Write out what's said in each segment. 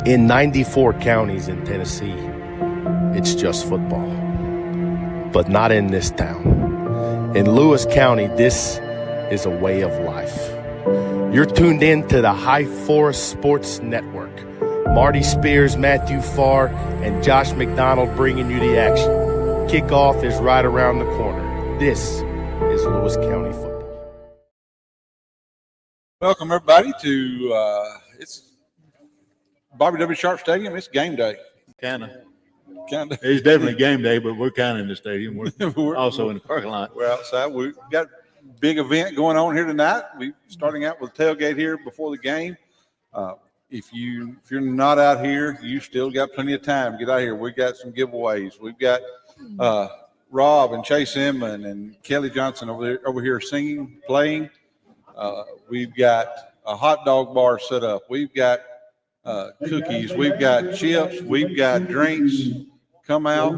In 94 counties in Tennessee, it's just football. But not in this town. In Lewis County, this is a way of life. You're tuned in to the High Forest Sports Network. Marty Spears, Matthew Farr, and Josh McDonald bringing you the action. Kickoff is right around the corner. This is Lewis County football. Welcome, everybody, to it's Bobby W. Sharp Stadium. It's game day. Kind of. It's definitely game day, but we're kind of in the stadium. We're also in the parking lot. We're outside. We've got a big event going on here tonight. We're starting out with a tailgate here before the game. If you're not out here, you still got plenty of time. Get out here. We got some giveaways. We've got Rob and Chase Inman and Kelly Johnson over here singing, playing. We've got a hot dog bar set up. We've got cookies. We've got chips. We've got drinks. Come out,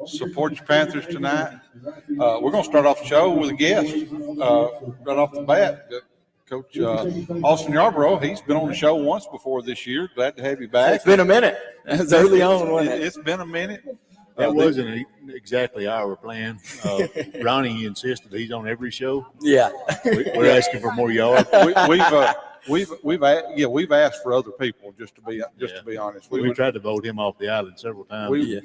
support your Panthers tonight. We're going to start off the show with a guest right off the bat. Coach Austin Yarborough, he's been on the show once before this year. Glad to have you back. It's been a minute. It's early on, wasn't it? It's been a minute. That wasn't exactly our plan. Ronnie insisted he's on every show. Yeah. We're asking for more yards. We've asked for other people just to be honest. We tried to vote him off the island several times. We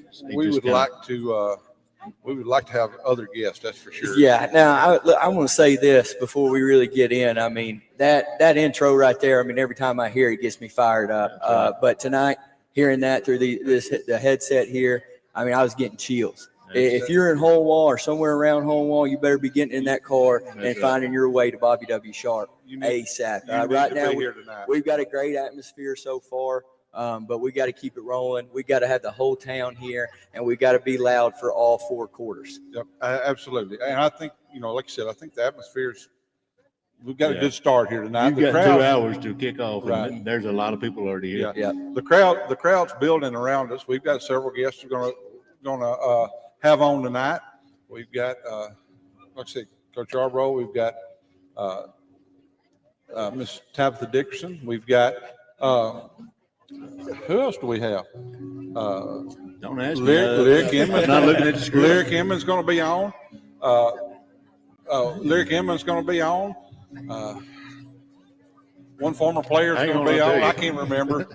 would like to have other guests. That's for sure. Yeah. Now I want to say this before we really get in. I mean that intro right there. I mean every time I hear it gets me fired up. But tonight, hearing that through the headset here, I mean I was getting chills. If you're in Holewall or somewhere around Holewall, you better be getting in that car and finding your way to Bobby W. Sharp ASAP. Right now, we've got a great atmosphere so far, but we got to keep it rolling. We got to have the whole town here, and we got to be loud for all four quarters. Yep, absolutely. And I think, like you said, I think the atmosphere's we've got a good start here tonight. You've got 2 hours to kick off, right. And there's a lot of people already here. Yeah. The crowd's building around us. We've got several guests who are going to have on tonight. We've got, like I said, Coach Yarborough. We've got Miss Tabitha Dickerson. We've got who else do we have? Don't ask me. Lyric Emmons. Not looking at the screen. Lyric Emmons going to be on. Lyric Emmons going to be on. One former player is going to be on. I can't remember.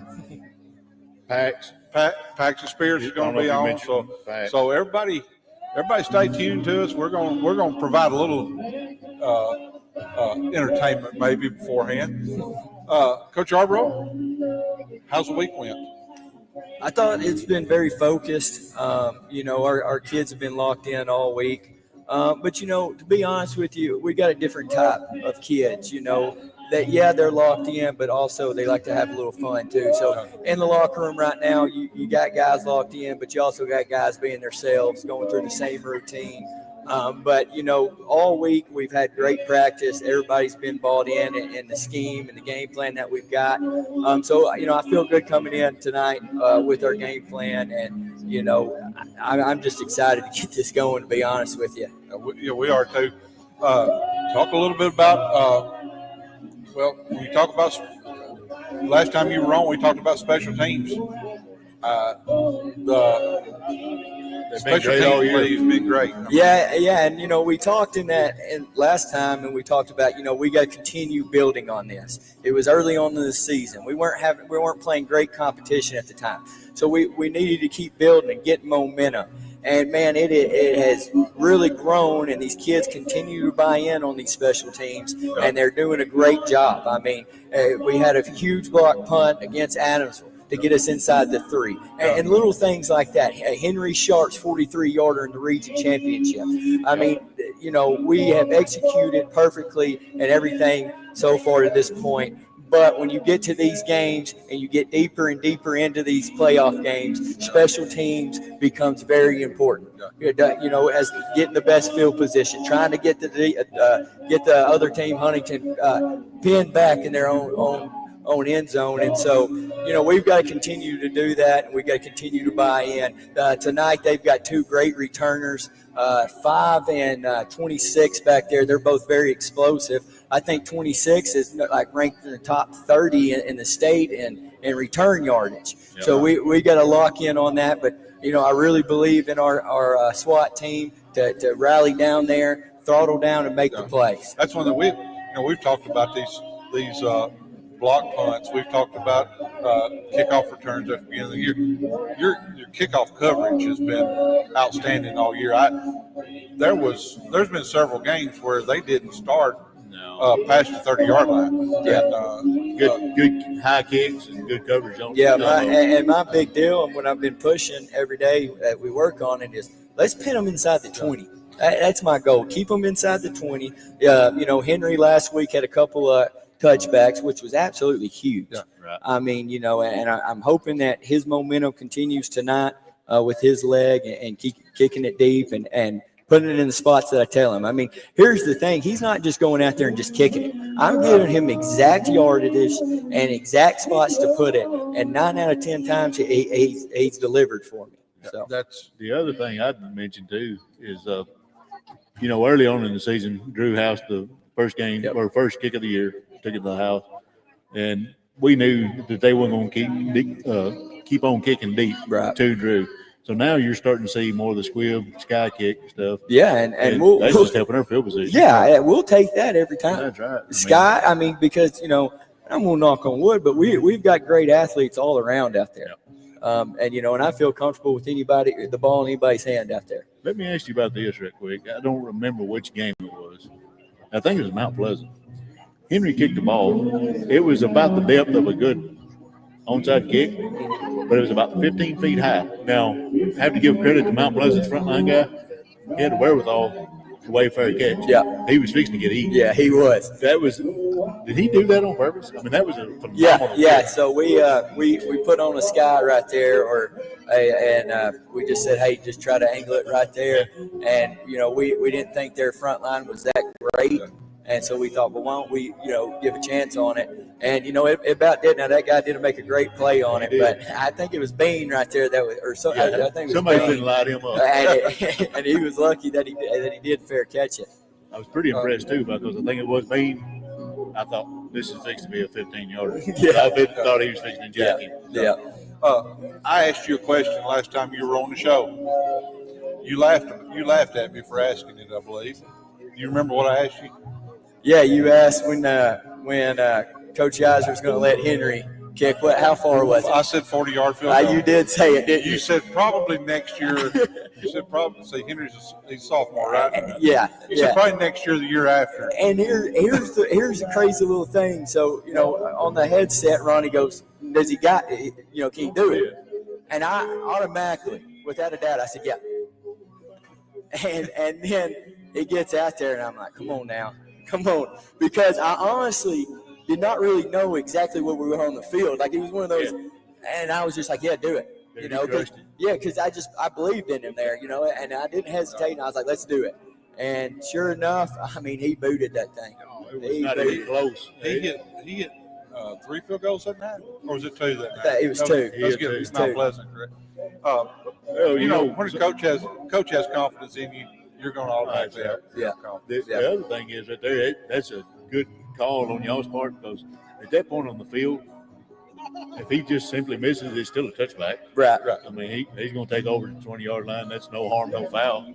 Pax Spears is going to be on. So everybody stay tuned to us. We're going to provide a little entertainment maybe beforehand. Coach Yarborough, how's the week went? I thought it's been very focused. Our kids have been locked in all week. But, to be honest with you, we got a different type of kids, that, they're locked in, but also they like to have a little fun too. So in the locker room right now, you got guys locked in, but you also got guys being themselves, going through the same routine. But, all week we've had great practice. Everybody's been bought in the scheme and the game plan that we've got. So, I feel good coming in tonight with our game plan. And, I'm just excited to get this going, to be honest with you. We are too. Talk a little bit about, when you talk about last time you were on, we talked about special teams. Special teams play has been great. And we talked last time, and we talked about we got to continue building on this. It was early on in the season. We weren't playing great competition at the time, so we needed to keep building and get momentum. And man, it has really grown, and these kids continue to buy in on these special teams, and they're doing a great job. I mean, we had a huge block punt against Adamsville to get us inside the 3. And little things like that. Henry Sharp's 43-yarder in the region championship. I mean, we have executed perfectly and everything so far to this point. But when you get to these games and you get deeper and deeper into these playoff games, special teams becomes very important. As getting the best field position, trying to get the other team, Huntington, pinned back in their own end zone. And so, we've got to continue to do that, and we've got to continue to buy in. Tonight, they've got 2 great returners, 5 and 26 back there. They're both very explosive. I think 26 is ranked in the top 30 in the state, and and return yardage. Yeah. So we got to lock in on that. But, I really believe in our SWAT team to rally down there, throttle down, and make the plays. That's one that we've talked about these block punts. We've talked about kickoff returns at the beginning of the year. Your kickoff coverage has been outstanding all year. There's been several games where they didn't start past the 30-yard line. Yeah. And, good high kicks and good coverage on. Yeah, my big deal, and what I've been pushing every day that we work on it is let's pin them inside the 20. That's my goal. Keep them inside the 20. Henry last week had a couple of touchbacks, which was absolutely huge. Yeah, right. I mean, and I'm hoping that his momentum continues tonight with his leg and kicking it deep and putting it in the spots that I tell him. I mean, here's the thing. He's not just going out there and just kicking it. I'm giving him exact yardage and exact spots to put it. And 9 out of 10 times he's delivered for me. So that's the other thing I'd mention too is, early on in the season, Drew housed the first game or first kick of the year, took it to the house, and we knew that they weren't going to keep on kicking deep to Drew. So now you're starting to see more of the squib, sky kick stuff. Yeah, and that's just helping our field position. Yeah, we'll take that every time. That's right. Sky, because I'm going to knock on wood, but we've got great athletes all around out there. And I feel comfortable with the ball in anybody's hand out there. Let me ask you about this real quick. I don't remember which game it was. I think it was Mount Pleasant. Henry kicked the ball. It was about the depth of a good onside kick, but it was about 15 feet high. Now, I have to give credit to Mount Pleasant's frontline guy. He had the wherewithal to wave fair catch. Yeah. He was fixing to get eaten. Yeah, he was. Did he do that on purpose? I mean, that was a phenomenal Yeah. kick. So we put on a sky right there, and we just said, hey, just try to angle it right there. And we didn't think their front line was that great, and so we thought, well, why don't we give a chance on it? And it about did. Now that guy did make a great play on it, but I think it was Bean right there I think it was somebody Bean. couldn't light him up. and he was lucky that he did fair catch it. I was pretty impressed too because I think it was Bean. I thought this is fixed to be a 15-yarder. Yeah. I thought he was fixing to jack him. Yeah. I asked you a question last time you were on the show. You laughed at me for asking it, I believe. You remember what I asked you? Yeah, you asked when Coach Geyser was going to let Henry kick. How far was it? I said 40-yard field goal. You did say it, didn't you? You said probably next year. You said probably. Say Henry's he's sophomore, right? Yeah. You said probably next year, the year after. And here's the crazy little thing. So on the headset, Ronnie goes, "Does he got? Can he do it?" And I automatically, without a doubt, I said, "Yeah." And then it gets out there, and I'm like, "Come on now, come on," because I honestly did not really know exactly what we were on the field. Like it was one of those, and I was just like, "Yeah, do it." Because I believed in him there, and I didn't hesitate, and I was like, let's do it. And sure enough, he booted that thing. It was not even close. He hit 3 field goals that night, or was it 2 that night? It was 2. That's good. It's not pleasant, correct? When coach has confidence in you, you're going to automatically have confidence. The other thing is right there, that's a good call on y'all's part because at that point on the field, if he just simply misses, it's still a touchback. Right. I mean, he's going to take over the 20-yard line. That's no harm, no foul.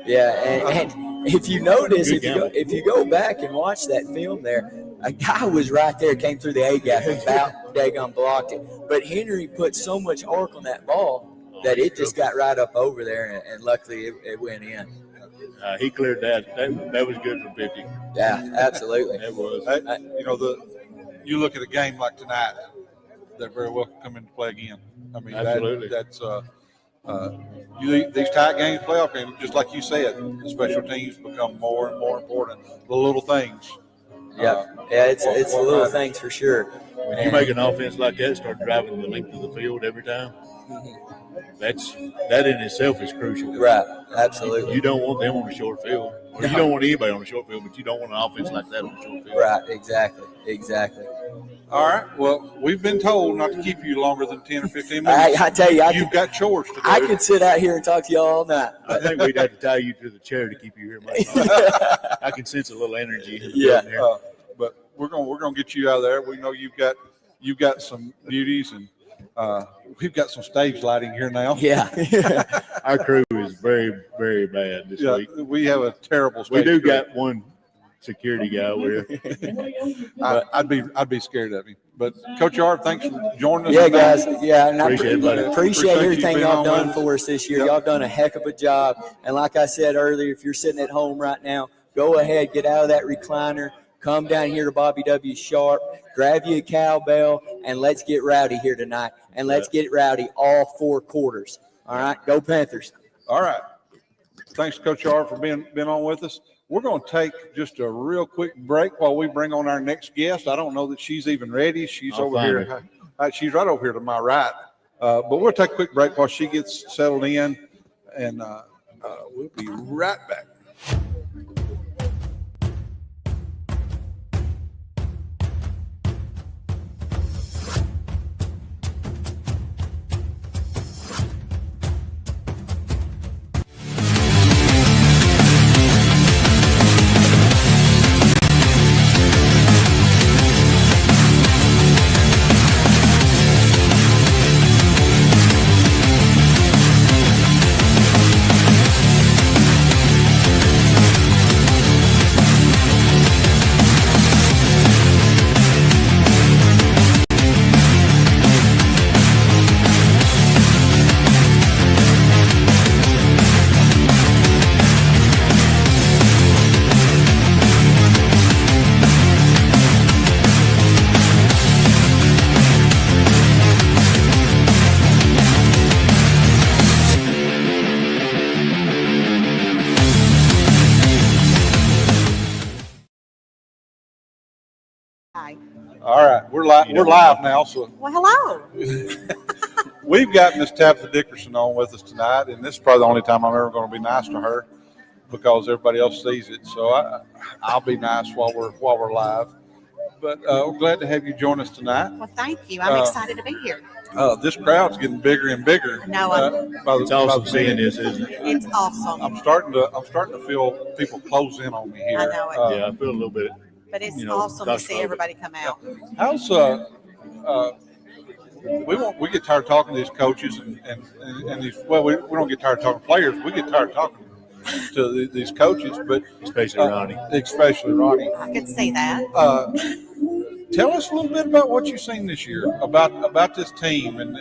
Yeah, and if you notice, if you go back and watch that film there, a guy was right there, came through the A gap and about daggone blocked it. But Henry put so much arc on that ball that it just got right up over there, and luckily it went in. He cleared that. That was good for 50. Yeah, absolutely. It was. You look at a game like tonight, that very well could come into play again. I mean, absolutely. That's these tight games, playoff games, just like you said, the special teams become more and more important. The little things. It's the little things for sure. When you make an offense like that, start driving the length of the field every time. That in itself is crucial. Right, absolutely. You don't want them on a short field, or you don't want anybody on a short field, but you don't want an offense like that on a short field. Right, exactly. All right. Well, we've been told not to keep you longer than 10 or 15 minutes. I tell you, you've got chores to do. I could sit out here and talk to you all night. I think we'd have to tie you to the chair to keep you here. I can sense a little energy. Yeah. But we're gonna get you out of there. We know you've got you've got some beauties, and we've got some stage lighting here now. Yeah. Our crew is very, very bad this week. We have a terrible stage We do crew. got one security guy over here. I'd be scared of him. But Coach Yard, thanks for joining us. Yeah, tonight. guys. Yeah, and Appreciate it, buddy. appreciate you everything being y'all on done with for us this year. Y'all done a heck of a job. And like I said earlier, if you're sitting at home right now, go ahead, get out of that recliner, come down here to Bobby W. Sharp, grab you a cowbell, and let's get rowdy here tonight. And let's get rowdy all 4 quarters. All right, go Panthers. All right. Thanks, Coach Yard, for being on with us. We're going to take just a real quick break while we bring on our next guest. I don't know that she's even ready. She's over here. She's right over here to my right. But we'll take a quick break while she gets settled in, and we'll be right back. All right, we're live. We're live now. So, well, hello. We've got Miss Tabitha Dickerson on with us tonight, and this is probably the only time I'm ever going to be nice to her because everybody else sees it. So I'll be nice while we're live. But we're glad to have you join us tonight. Well, thank you. I'm excited to be here. This crowd's getting bigger and bigger. No, It's awesome seeing this, isn't it? it's awesome. I'm starting to feel people close in on me here. I know it. Yeah, I feel a little bit. But it's you know, awesome to see everybody come out. How's we get tired of talking to these coaches and these. Well, we don't get tired of talking to players. We get tired of talking to these coaches, but Especially Ronnie. Especially Ronnie. I could see that. Tell us a little bit about what you've seen this year about this team and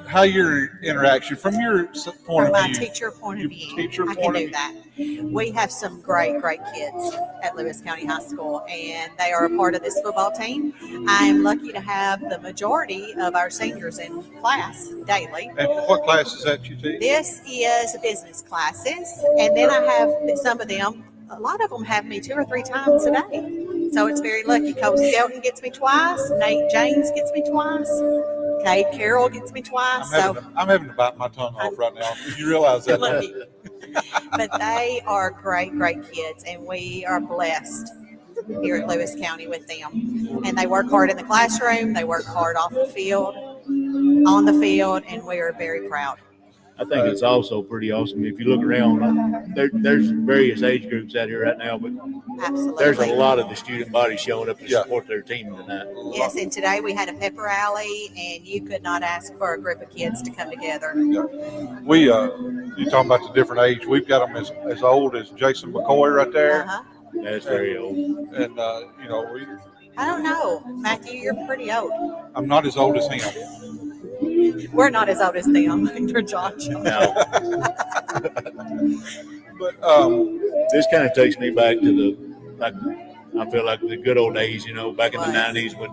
how your interaction from your point From of my view. teacher point of view, Teacher I point can of do that. We have some great kids at Lewis County High School, and they are a part of this football team. I am lucky to have the majority of our seniors in class daily. And what class is that you teach? This is business classes, and then I have some of them. A lot of them have me 2 or 3 times a day, so it's very lucky. Coach Skelton gets me twice. Nate James gets me twice. Kate Carroll gets me twice. I'm having to bite my tongue off right now. You realize that? But they are great kids, and we are blessed here at Lewis County with them. And they work hard in the classroom. They work hard off the field, on the field, and we are very proud. I think it's also pretty awesome. If you look around, there's various age groups out here right now, but Absolutely. there's a lot of the student body showing up to support their team tonight. Yes, and today we had a pep rally, and you could not ask for a group of kids to come together. Yeah. We you talking about the different age? We've got them as old as Jason McCoy right there, That's very old. and I don't know, Matthew, you're pretty old. I'm not as old as him. We're not as old as them, either, Josh. Now, But this kind of takes me back to I feel like the good old days, back in the 90s when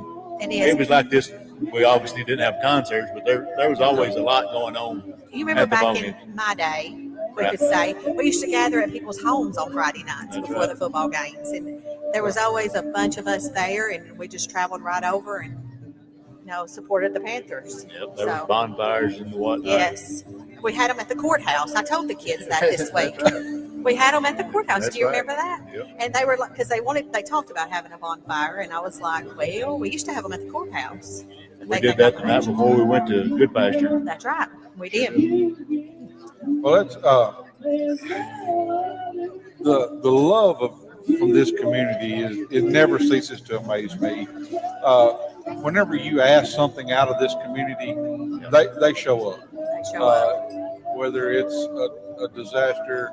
it was like this. We obviously didn't have concerts, but there was always a lot going on. You remember back in my day, we could say, we used to gather at people's homes on Friday nights before the football games. And there was always a bunch of us there, and we just traveled right over and supported the Panthers. Yep, there was bonfires and whatnot. Yes. We had them at the courthouse. I told the kids that this week. We had them at the courthouse. That's Do you right. remember that? Yep. And they were like, because they talked about having a bonfire, and I was like, well, we used to have them at the courthouse. But We they did think that I'm the night crazy. before we went to Good Pasture. That's right. We did. well, that's the love of from this community it never ceases to amaze me. Whenever you ask something out of this community, they show up. They show up. Whether it's a disaster,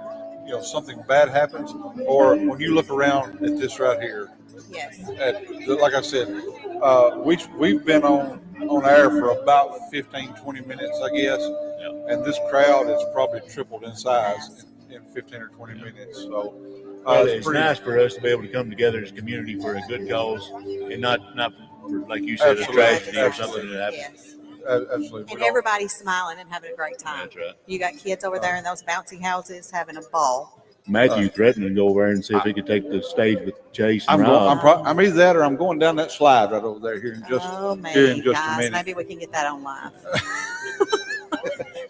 something bad happens, or when you look around at this right here, Yes. like I said, we've been on air for about 15, 20 minutes, I guess, and this crowd has probably tripled in size in 15 or 20 minutes. So it's nice for us to be able to come together as a community for a good cause, and not for, like you said, Absolutely. a tragedy or something that happened. Yes. Absolutely. And everybody's smiling and having a great time. That's right. You got kids over there in those bouncy houses having a ball. Matthew threatened to go over there and see if he could take the stage with Chase and Rob. I'm either that or I'm going down that slide right over there here in just Oh, a man, guys, minute. maybe we can get that on live.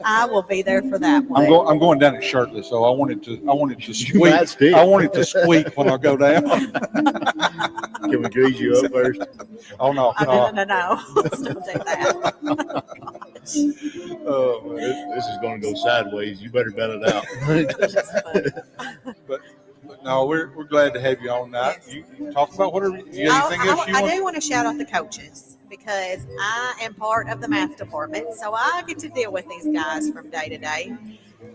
I will be there for that one. I'm going down it shirtless, so I wanted to You might squeak. stick. I wanted to squeak when I go down. Can we grease you up first? Oh no! No. Let's don't do that. Oh, man. This is going to go sideways. You better bet it out. But no, we're glad to have you on tonight. Yes. You talk about whatever. You got anything else you I want? do want to shout out the coaches because I am part of the math department, so I get to deal with these guys from day to day.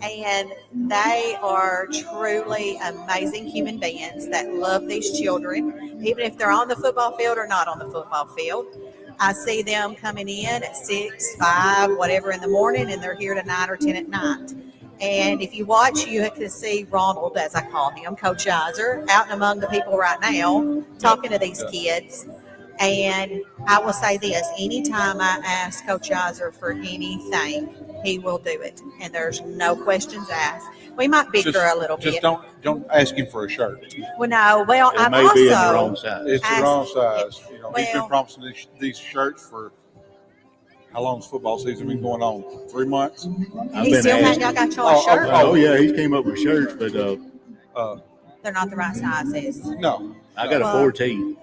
And they are truly amazing human beings that love these children, even if they're on the football field or not on the football field. I see them coming in at 6, 5, whatever in the morning, and they're here to 9 or 10 at night. And if you watch, you can see Ronald, as I call him, Coach Iser, out and among the people right now, talking to these kids. And I will say this, anytime I ask Coach Iser for anything, he will do it. And there's no questions asked. We might bicker a little Just bit. don't ask him for a shirt. Well, no. Well, It I've may be in the also wrong size. It's the wrong size. He's Well- been promising these shirts for how long's football season been going on? 3 months. I've he been still asked. y'all got y'all a shirt. Oh, yeah, he came up with shirts, but They're not the right sizes. No, I got a Well- 14.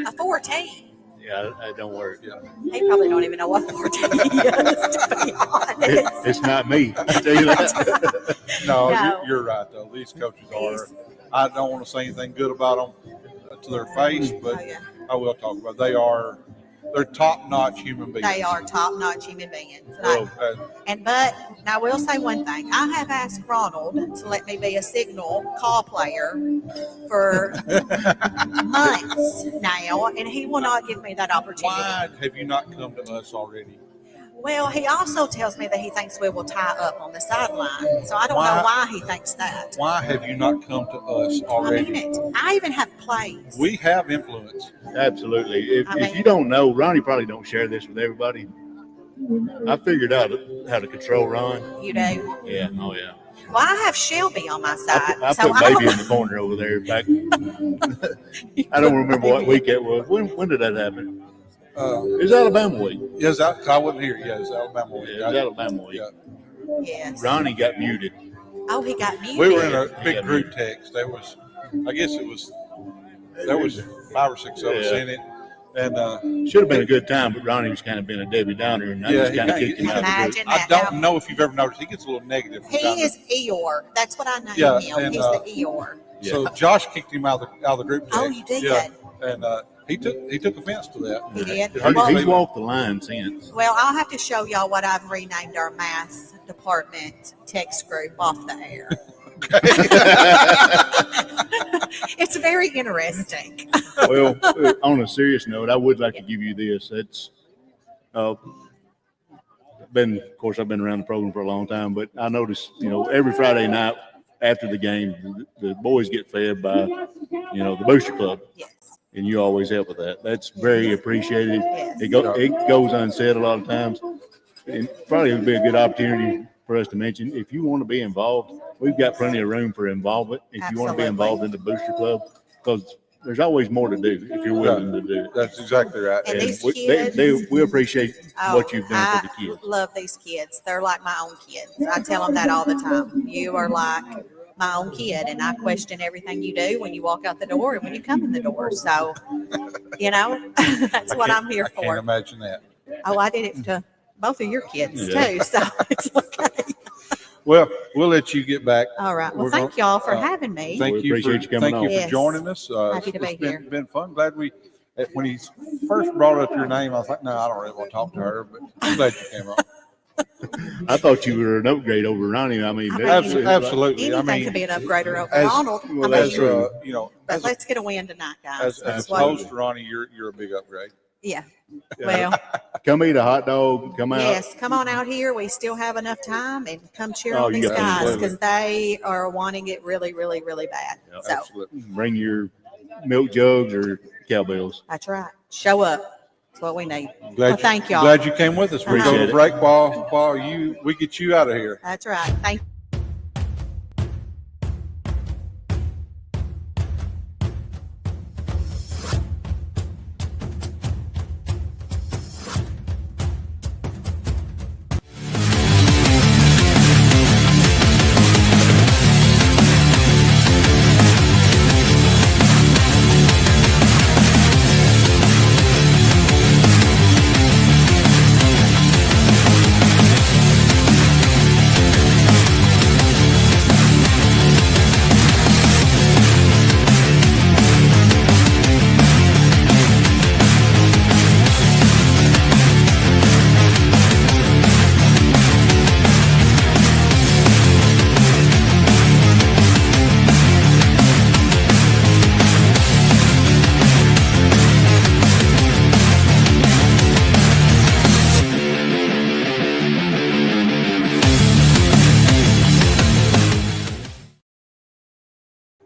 A 14. Yeah, that don't work. He probably don't even know what 14 is, to be honest. It's not me. I tell you that. no, No. You're right though. These coaches are. I don't want to say anything good about them to their face, but Oh, yeah. I will talk about. They're top-notch human beings. They are top-notch human beings. Well, But I will say one thing. I have asked Ronald to let me be a signal call player for months now, and he will not give me that opportunity. why have you not come to us already? Well, he also tells me that he thinks we will tie up on the sideline. So I don't know why he thinks that. Why have you not come to us I already? mean it. I even have plays. We have influence. Absolutely. If I mean- you don't know, Ronnie probably don't share this with everybody. I figured out how to control Ron. You do. Yeah. Oh, yeah. Well, I have Shelby on my side. I so put I baby don't- in the corner over there back. I don't remember what week it was. When did that happen? It was Alabama week. Yes, I wasn't here. Yeah, it's Alabama week. Yeah, it was Alabama week. Yeah. Yes. Ronnie got muted. Oh, he got muted. We were in a Yeah. big group text. There was 5 or 6 of us Yeah. in it, and Should have been a good time, but Ronnie was kind of being a Debbie Downer, and I Yeah, just he kind of got- kicked him out of the Imagine group. I that. don't know if you've ever noticed he gets a little negative. from He time to- is Eeyore. That's what I know Yeah, him. and, He's the Eeyore. So Josh kicked him out of the group text. Oh, you did? Yeah, and he took offense to that. He did. It hurt his He's feelings. walked the line since. Well, I'll have to show y'all what I've renamed our math department text group off the air. It's very interesting. Well, on a serious note, I would like to give you this. It's of course, I've been around the program for a long time, but I notice, every Friday night after the game, the boys get fed by, the Booster Club, Yes. and you always help with that. That's very appreciated. Yes. It goes unsaid a lot of times, and probably would be a good opportunity for us to mention. If you want to be involved, we've got plenty of room for involvement. If you want to be Absolutely. involved in the Booster Club, because there's always more to do if you're willing to do it. That's exactly right. And these we appreciate what you've done for the I kids. love these kids. They're like my own kids. I tell them that all the time. You are like my own kid, and I question everything you do when you walk out the door and when you come in the door. So, that's what I'm here I can't for. imagine that. Oh, I did it to both of your kids Yeah. too, so it's okay. Well, we'll let you get back. All right. Well, We're thank gonna- y'all for having me. Thank We you appreciate you coming on. for Yes. joining us. Happy to be It's here. been fun. Glad when he first brought up your name, I was like, no, I don't really want to talk to her, but I'm glad you came on. I thought you were an upgrade over Ronnie. I mean, I that's- mean, Absolutely. Anything I mean, could be an upgrader over as- Ronald. well, I that's mean, true. but let's get a win tonight, guys. as That's what- opposed to Ronnie, you're a big upgrade. yeah. Yeah. Well, Come eat a hot dog. Come out. yes. Come on out here. We still have enough time, and come cheer Oh, on you these got- guys absolutely. because they are wanting it really, really, really bad. Yeah, So Absolutely. Bring your milk jugs or cowbells. that's right. Show up. That's what we need. Glad Well, thank y'all. Glad you came with us. We're Appreciate going to it. break while we get you out of here. That's right. Thank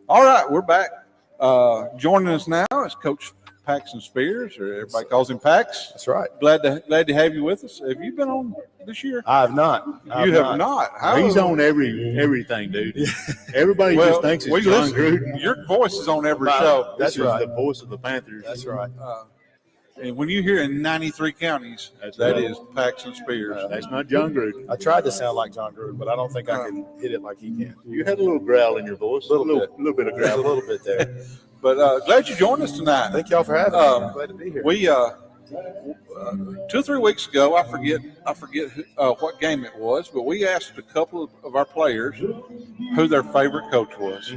All right, we're back. Joining us now is Coach Paxton Spears, or everybody calls him Pax. That's right. Glad to have you with us. Have you been on this year? I have not. You have not. How? He's on everything, dude. Everybody Well, just thinks we it's John listen. Gruden. Your voice is on every Right. show. That's This is right. the voice of the Panthers. That's right. And when you hear in 93 counties, That's that right. is Paxton Spears. That's not John Gruden. I tried to sound like John Gruden, but I don't think I can hit it like he can. You had a little growl in your voice. Little little bit. bit of There's a growl. little bit there. But glad you joined us tonight. Thank y'all for having me. I'm glad to be here. We 2 or 3 weeks ago, I forget what game it was, but we asked a couple of our players who their favorite coach was.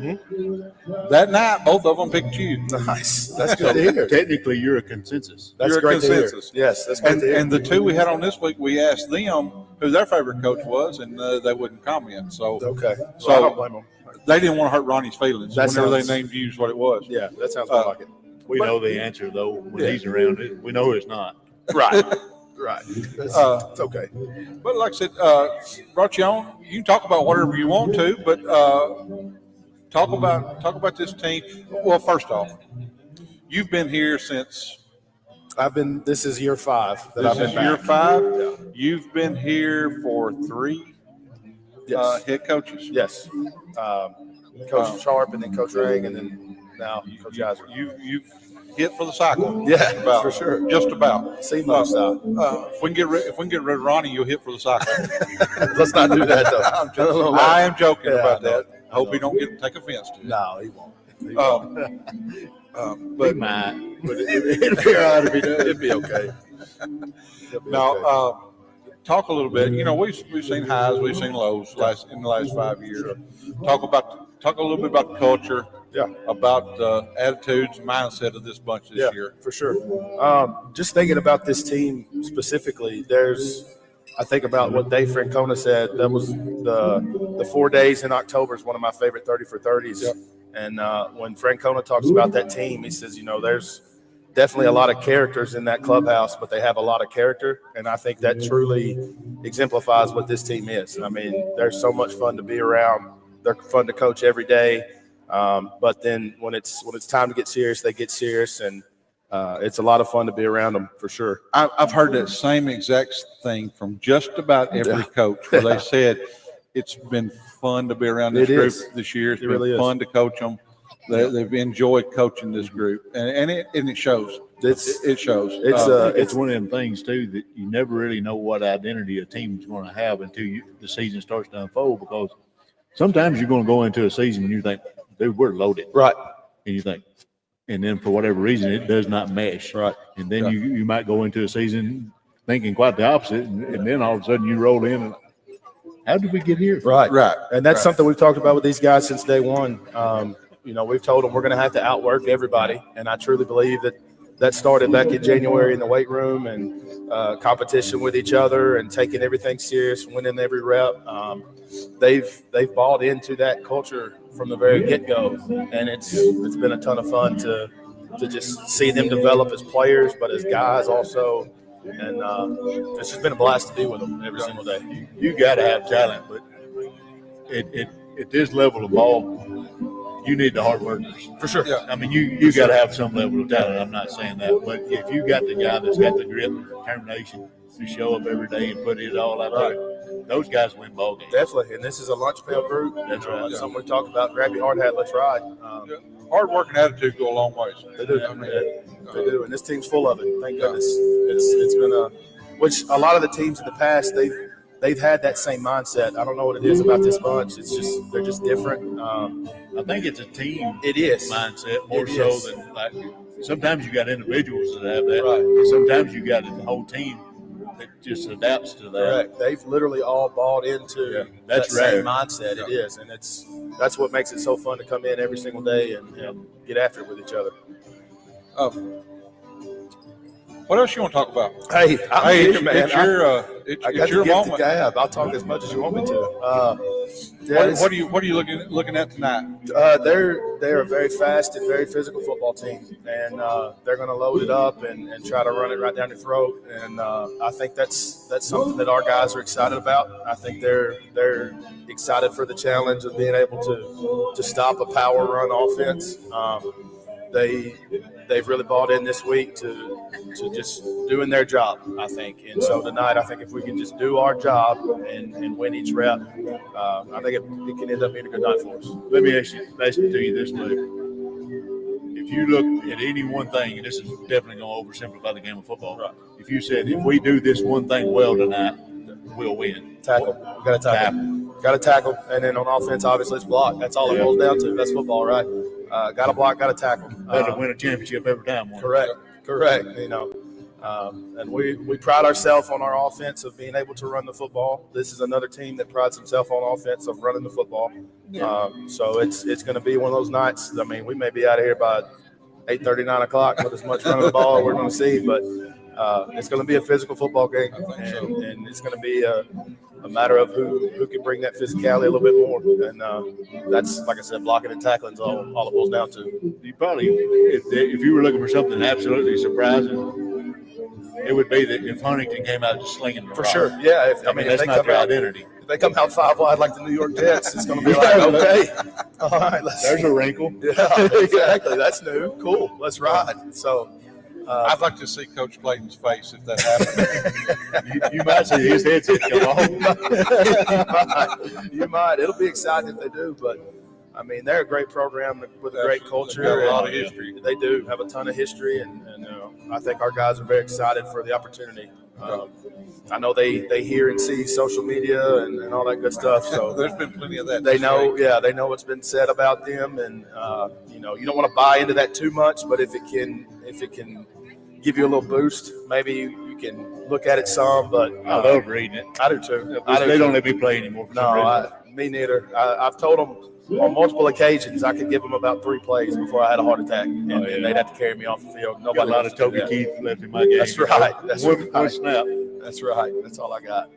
That night, both of them picked you. Nice. That's good to hear. Technically, you're a consensus. That's You're a great to hear. consensus. Yes, that's great And to hear. the two we had on this week, we asked them who their favorite coach was, and they wouldn't comment. So Okay. So- So I don't blame them. they didn't want to hurt Ronnie's feelings That whenever sounds- they named you what it was. Yeah, that sounds more like it. We know the answer, though. When he's around, we know it's not. Right. Right. It's okay. But like I said, brought you on. You can talk about whatever you want to, but talk about this team. Well, first off, you've been here since This is year 5 that this I've been is back. year 5. Yeah. You've been here for 3 Yes. head coaches. Yes. Coach Sharp and then Coach Rang and then now Coach Geiser. You've hit for the cycle. Yeah, About, for sure. Just about. See most style. If we can get rid of Ronnie, you'll hit for the cycle. Let's not do that though. I am joking Yeah, about I know. that. I hope he don't take offense to it. No, he won't. He won't. He But might, but it'd be all right if he does. It'd be okay. It'll be now, okay. talk a little bit. You know, we've seen highs, we've seen lows in the last 5 years. Talk a little bit about the culture. Yeah. About attitudes, mindset of this bunch this year. For sure. Just thinking about this team specifically, I think about what Dave Francona said. That was the 4 days in October is one of my favorite 30 for 30s. Yep. And when Francona talks about that team, he says, there's definitely a lot of characters in that clubhouse, but they have a lot of character. And I think that truly exemplifies what this team is. I mean, they're so much fun to be around. They're fun to coach every day. But then when it's time to get serious, they get serious, and it's a lot of fun to be around them for sure. I've heard that same exact thing from just about every coach, where they said it's been fun to be around this It group is. this year. It's It been really is. fun to coach them. They've enjoyed coaching this group, and it shows. It shows. It's one of them things too that you never really know what identity a team's going to have until the season starts to unfold. Because sometimes you're going to go into a season and you think, dude, we're loaded, Right. and you think, and then for whatever reason it does not mesh, Right. and then you might go into a season thinking quite the opposite, and then all of a sudden you roll in and How did we get here? Right. Right. And that's Right. something we've talked about with these guys since day one. We've told them we're going to have to outwork everybody. And I truly believe that started back in January in the weight room and competition with each other and taking everything serious, winning every rep. They've bought into that culture from the very get-go. And it's been a ton of fun to just see them develop as players, but as guys also. And it's just been a blast to be with them every single day. You got to have talent, but at this level of ball, you need the hard workers. For sure. Yeah. I mean, you got to have some level of talent. I'm not saying that, but if you got the guy that's got the grit and determination to show up every day and put it all out there, those guys win ball games. Definitely, and this is a lunch pail group. That's right. That's something we talked about. Grab your hard hat, let's ride. Hard work and attitude go a long ways. They do. They do, and this team's full of it. Thank goodness. It's been which a lot of the teams in the past they've had that same mindset. I don't know what it is about this bunch. It's just they're just different. I think it's a team. It is mindset more It so is. than like sometimes you got individuals that have that. Right. And sometimes you got a whole team that just adapts to that. correct. They've literally all bought into that's that same rare. mindset. It is, and that's what makes it so fun to come in every single day and get after it with each other. What else you want to talk about? Hey, I'm here, man. It's your I got it's your the gift moment. of gab. I'll talk as much as you want me to. What are you looking at tonight? They're a very fast and very physical football team, and they're going to load it up and try to run it right down your throat. And I think that's something that our guys are excited about. I think they're excited for the challenge of being able to stop a power run offense. They've really bought in this week to just doing their job, I think. And so tonight, I think if we can just do our job and win each rep, I think it can end up being a good night for us. Let me ask it to you this way. If you look at any one thing, and this is definitely going to oversimplify the game of football, Right. if you said, if we do this one thing well tonight, we'll win. Tackle. We got to tackle. Got to tackle. And then on offense, obviously, it's block. That's all it boils down to. That's football, right? Got to block, got to tackle. Better win a championship every time. Correct. And we pride ourselves on our offense of being able to run the football. This is another team that prides himself on offense of running the football. So it's going to be one of those nights. I mean, we may be out of here by 8:30, 9 o'clock with as much running the ball we're going to see, but it's going to be a physical football game, and it's going to be a matter of who can bring that physicality a little bit more. And that's, like I said, blocking and tackling is all it boils down to. You probably, if you were looking for something absolutely surprising, it would be that if Huntington came out just slinging the For rock. sure. Yeah. If That's they not come their out, identity. if they come out 5 wide like the New York Jets, it's going to be like, okay, all right, There's a wrinkle. yeah, exactly. That's new. Cool. Let's ride. So I'd like to see Coach Clayton's face if that happened. You might see his headset come off. you might. It'll be exciting if they do, but I mean, they're a great program with a great culture. They have a lot of and history. They do have a ton of history, and I think our guys are very excited for the opportunity. I know they hear and see social media and all that good stuff. So There's been plenty of that. they this know, week. they know what's been said about them, and you don't want to buy into that too much, but if it can give you a little boost, maybe you can look at it some. But I love reading it. I do too. They don't let me play anymore for some reason. Me neither. I've told them on multiple occasions I could give them about 3 plays before I had a heart attack, and they'd have to carry me off the field. Got Nobody a lot wants of to do Toby that. Keith left in my game. That's right. That's One right. snap. That's right. That's all I got.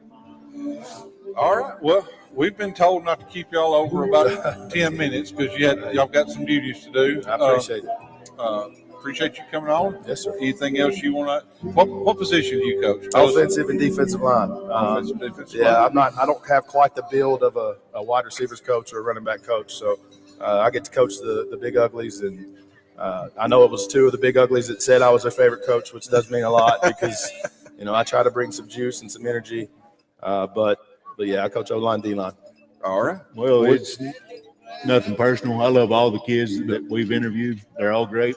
All right. Well, we've been told not to keep y'all over about 10 minutes because y'all got some duties to do. I appreciate it. Appreciate you coming on. Yes, sir. Anything else you want to? What position do you coach? Offensive and defensive line. Offensive, defensive Yeah, line. I don't have quite the build of a wide receivers coach or a running back coach, so I get to coach the big uglies, and I know it was 2 of the big uglies that said I was their favorite coach, which does mean a lot because I try to bring some juice and some energy, but yeah, I coach O-line, D-line. All right. Well, it's nothing personal. I love all the kids that we've interviewed. They're all great,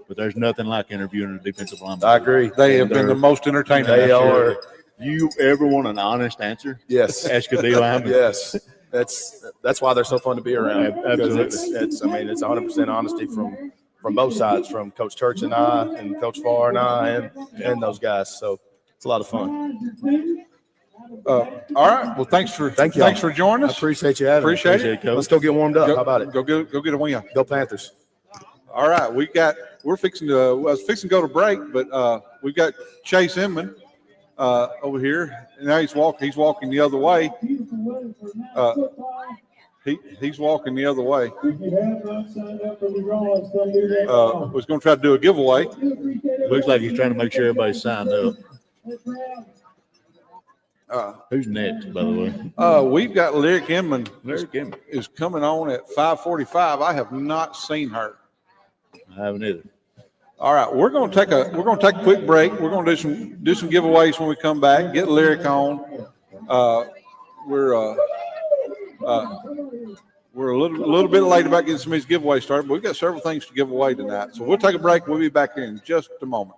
but there's nothing like interviewing a defensive lineman. I agree. They have been the most entertaining. They this year. are. You ever want an honest answer? Yes. Ask a D lineman. Yes. That's why they're so fun to be around. Absolutely. Because it's 100% honesty from both sides, from Coach Church and I, and Coach Farr and I, and those guys. So it's a lot of fun. All right. Well, thanks for joining I us. appreciate you having me. Appreciate it. Let's go get warmed up. How about it? Go get a win. Go Panthers. All right. We're fixing to. I was fixing to go to break, but we've got Chase Inman over here. And now he's walking the other way. He's walking the other way. Was going to try to do a giveaway. Looks like he's trying to make sure everybody's signed up. Who's next, by the way? We've got Lyric Inman. Lyric Inman is coming on at 5:45. I have not seen her. I haven't either. All right, we're going to take a quick break. We're going to do some giveaways when we come back. Get Lyric on. We're a little bit late about getting some of these giveaways started, but we've got several things to give away tonight. So we'll take a break. We'll be back in just a moment.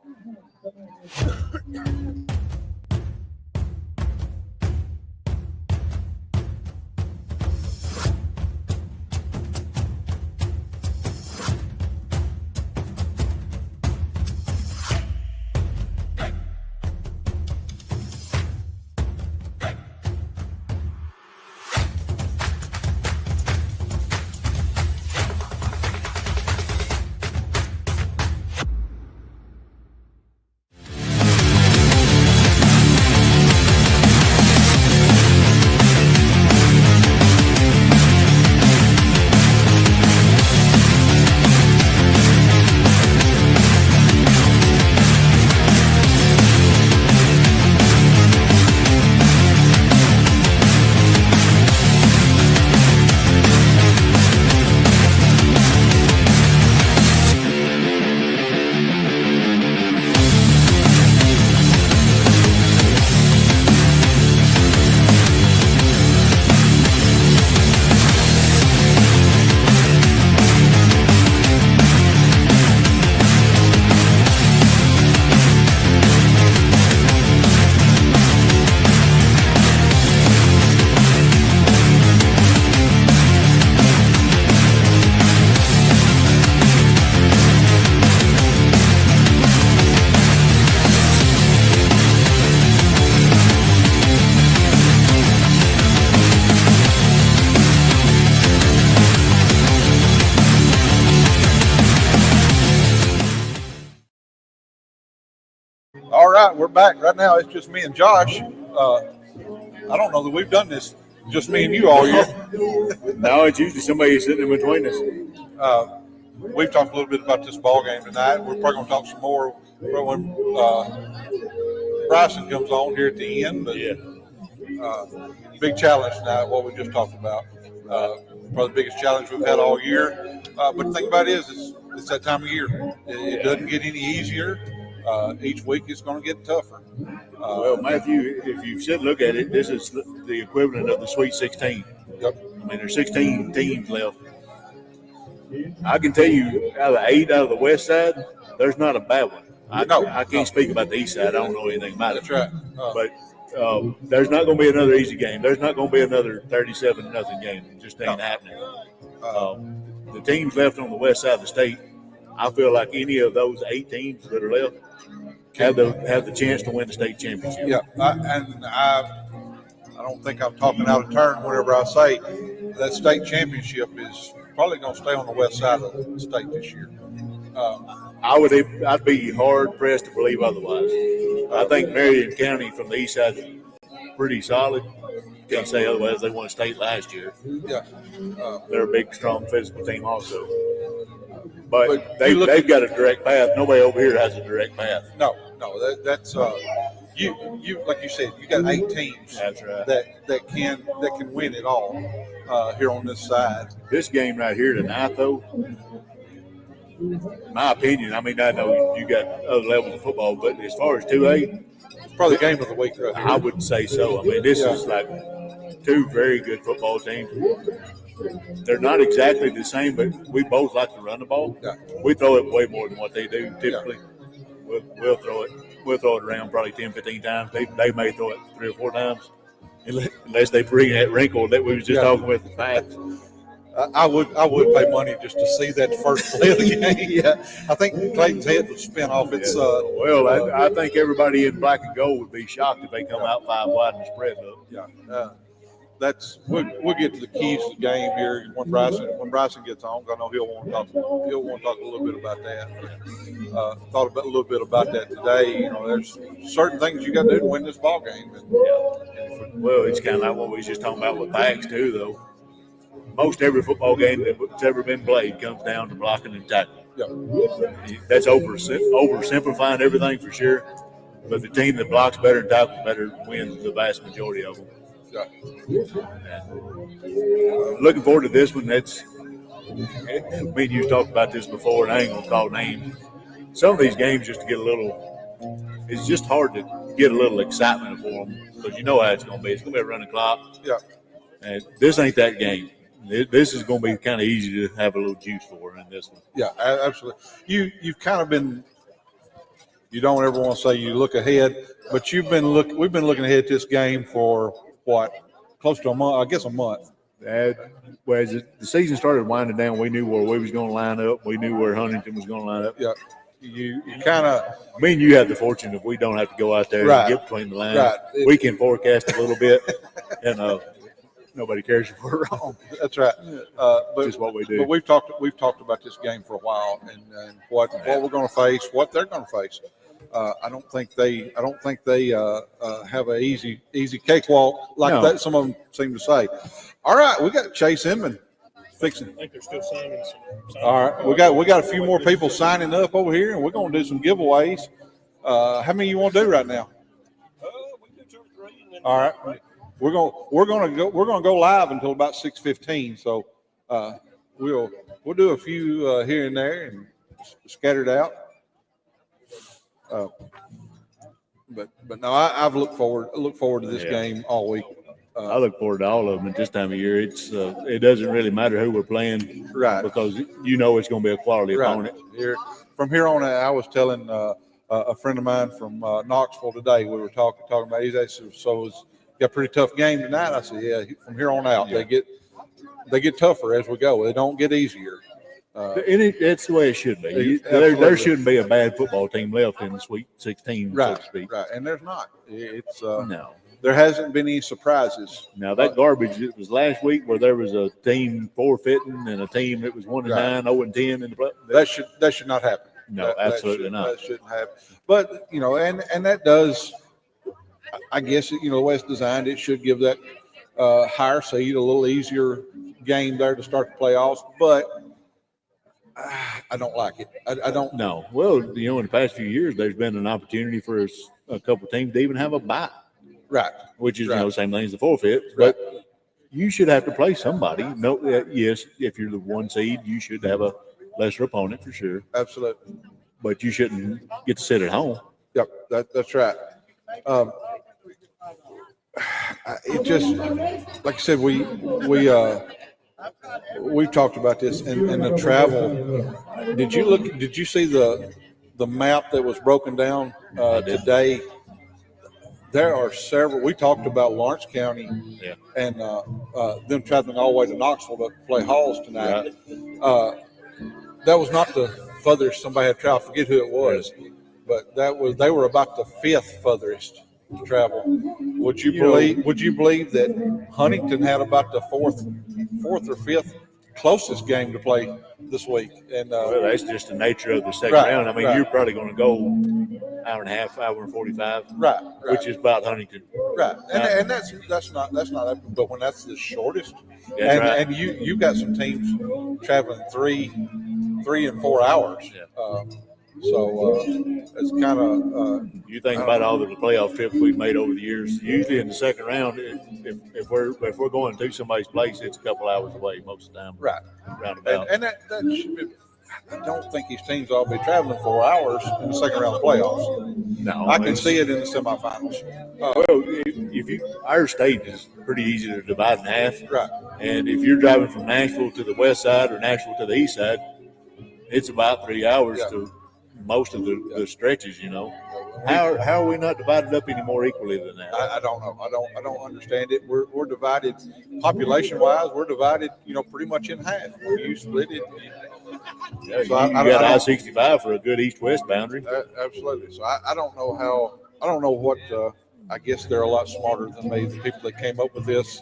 All right, we're back. Right now, it's just me and Josh. I don't know that we've done this, just me and you all year. No, it's usually somebody sitting in between us. We've talked a little bit about this ball game tonight. We're probably going to talk some more when Bryson comes on here at the end. But big challenge tonight, what we just talked about. Probably the biggest challenge we've had all year. But the thing about it is, it's that time of year. It doesn't get any easier. Each week it's going to get tougher. Well, Matthew, if you sit and look at it, this is the equivalent of the Sweet 16. Yep. I mean, there's 16 teams left. I can tell you, out of 8 out of the west side, there's not a bad one. I can't speak about the east side. I don't know anything about it. That's right. But there's not going to be another easy game. There's not going to be another 37-0 game. It just ain't happening. The teams left on the west side of the state, I feel like any of those 8 teams that are left have the chance to win the state championship. Yeah, I don't think I'm talking out of turn whenever I say that state championship is probably going to stay on the west side of the state this year. I'd be hard pressed to believe otherwise. I think Marion County from the east side is pretty solid. Can't say otherwise. They won state last year. Yeah, they're a big, strong, physical team also. But they've got a direct path. Nobody over here has a direct path. No, that's you like you said. You got 8 teams. That's right. That can win it all here on this side. This game right here tonight, though, in my opinion, I mean, I know you got other levels of football, but as far as 2A, it's probably the game of the week right here. I would say so. I mean, this is like 2 very good football teams. They're not exactly the same, but we both like to run the ball. Yeah. We throw it way more than what they do typically. Yeah. We'll throw it. We'll throw it around probably 10, 15 times. They may throw it 3 or 4 times, unless they bring that wrinkle that we was just talking with the facts. I would pay money just to see that first play of the game. Yeah, I think Clayton's head would spin off its. I think everybody in black and gold would be shocked if they come out 5 wide and spread up. Yeah, we'll get to the keys to the game here when Bryson gets on. I know he'll want to talk a little bit about that. Thought about a little bit about that today. There's certain things you got to do to win this ball game. Well, it's kind of like what we was just talking about with backs too, though. Most every football game that's ever been played comes down to blocking and tackling. Yeah. That's oversimplifying everything for sure. But the team that blocks better and tackles better wins the vast majority of them. Yeah. Looking forward to this one. Me and you talked about this before, and I ain't gonna call names. Some of these games just to get it's just hard to get a little excitement for them because you know how it's gonna be. It's gonna be a running clock. Yeah. And this ain't that game. This is going to be kind of easy to have a little juice for in this one. Yeah, absolutely. You've kind of been. You don't ever want to say you look ahead, but we've been looking ahead to this game for what, close to a month? I guess a month. As the season started winding down, we knew where we was going to line up. We knew where Huntington was going to line up. Yeah. You kind of. Me and you have the fortune that we don't have to go out there and get between the lines. Right. We can forecast a little bit, and nobody cares if we're wrong. That's right. But just what we do. But we've talked about this game for a while and what we're going to face, what they're going to face. I don't think they have an easy cakewalk like that. Some of them seem to say. All right, we got Chase Inman fixing. I think they're still signing some. All right, we got a few more people signing up over here, and we're going to do some giveaways. How many you want to do right now? We can do 2 or 3. And then All right. We're gonna go live until about 6:15. So we'll do a few here and there and scattered out. But no, I've looked forward to this game all week. I look forward to all of them at this time of year. It doesn't really matter who we're playing, right? Because it's going to be a quality opponent. From here on, I was telling a friend of mine from Knoxville today. We were talking about. He's actually got a pretty tough game tonight. I said, yeah. From here on out, they get tougher as we go. They don't get easier. That's the way it should be. There shouldn't be a bad football team left in the Sweet 16, right, so to speak. Right, and there's not. It's no. There hasn't been any surprises. Now that garbage, it was last week where there was a team forfeiting and a team that was 1-9, 0-10 in the play. That should not happen. No, absolutely not. That shouldn't happen. But and that does. I guess the way it's designed, it should give that higher seed a little easier game there to start the playoffs. But I don't like it. I don't. No. Well, in the past few years, there's been an opportunity for a couple of teams to even have a bye. Right. Which is the same thing as the forfeit. Right. But you should have to play somebody. No, yes, if you're the 1 seed, you should have a lesser opponent for sure. Absolutely. But you shouldn't get to sit at home. Yep, that's right. It just, like I said, we've talked about this and the travel. Did you see the map that was broken down today? There are several. We talked about Lawrence County and them traveling all the way to Knoxville to play Halls tonight. Right. That was not the furthest somebody had traveled. I forget who it was, but they were about the 5th furthest to travel. Would you believe that Huntington had about the fourth or 5th closest game to play this week? And well, that's just the nature of the second round. I mean, you're probably going to go hour and a half, hour and 45, right. Which is about Huntington, right? And that's not. But when that's the shortest, right. And you've got some teams traveling 3 and 4 hours. Yeah. So it's kind of. You think about all the playoff trips we've made over the years. Usually in the second round, if we're going to somebody's place, it's a couple hours away most of the time. Right. Roundabout. And that should be, I don't think these teams will be traveling 4 hours in the second round of playoffs. No, I can see it in the semifinals. Well, our state is pretty easy to divide in half. Right. And if you're driving from Nashville to the west side or Nashville to the east side, it's about 3 hours to most of the stretches, How are we not divided up any more equally than that? I don't know. I don't understand it. We're divided population wise. We're divided, pretty much in half. You split it. Yeah, So you got I-65 for a good east-west boundary. Absolutely. So I don't know how. I don't know what. I guess they're a lot smarter than me, the people that came up with this.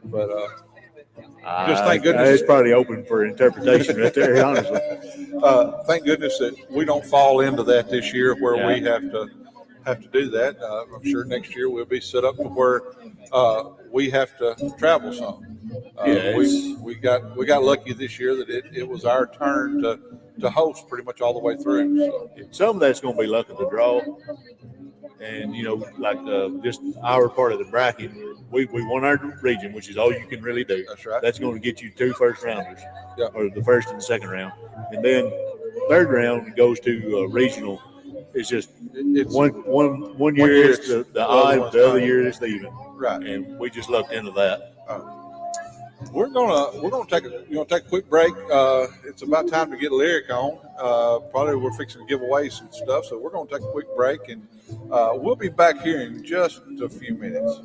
But just thank goodness. It's probably open for interpretation right there, honestly. Thank goodness that we don't fall into that this year, where we have to do that. I'm sure next year we'll be set up to where we have to travel some. We got lucky this year that it was our turn to host pretty much all the way through. So. Some of that's going to be luck of the draw. And, like just our part of the bracket, we won our region, which is all you can really do. That's right. That's going to get you 2 first-rounders, Yeah. or the first and the second round. And then third round goes to regional. It's just one year it's the odd, the other year it's the even. Right. And we just lucked into that. We're gonna take a quick break. It's about time to get Lyric on. Probably we're fixing to give away some stuff, so we're gonna take a quick break, and we'll be back here in just a few minutes.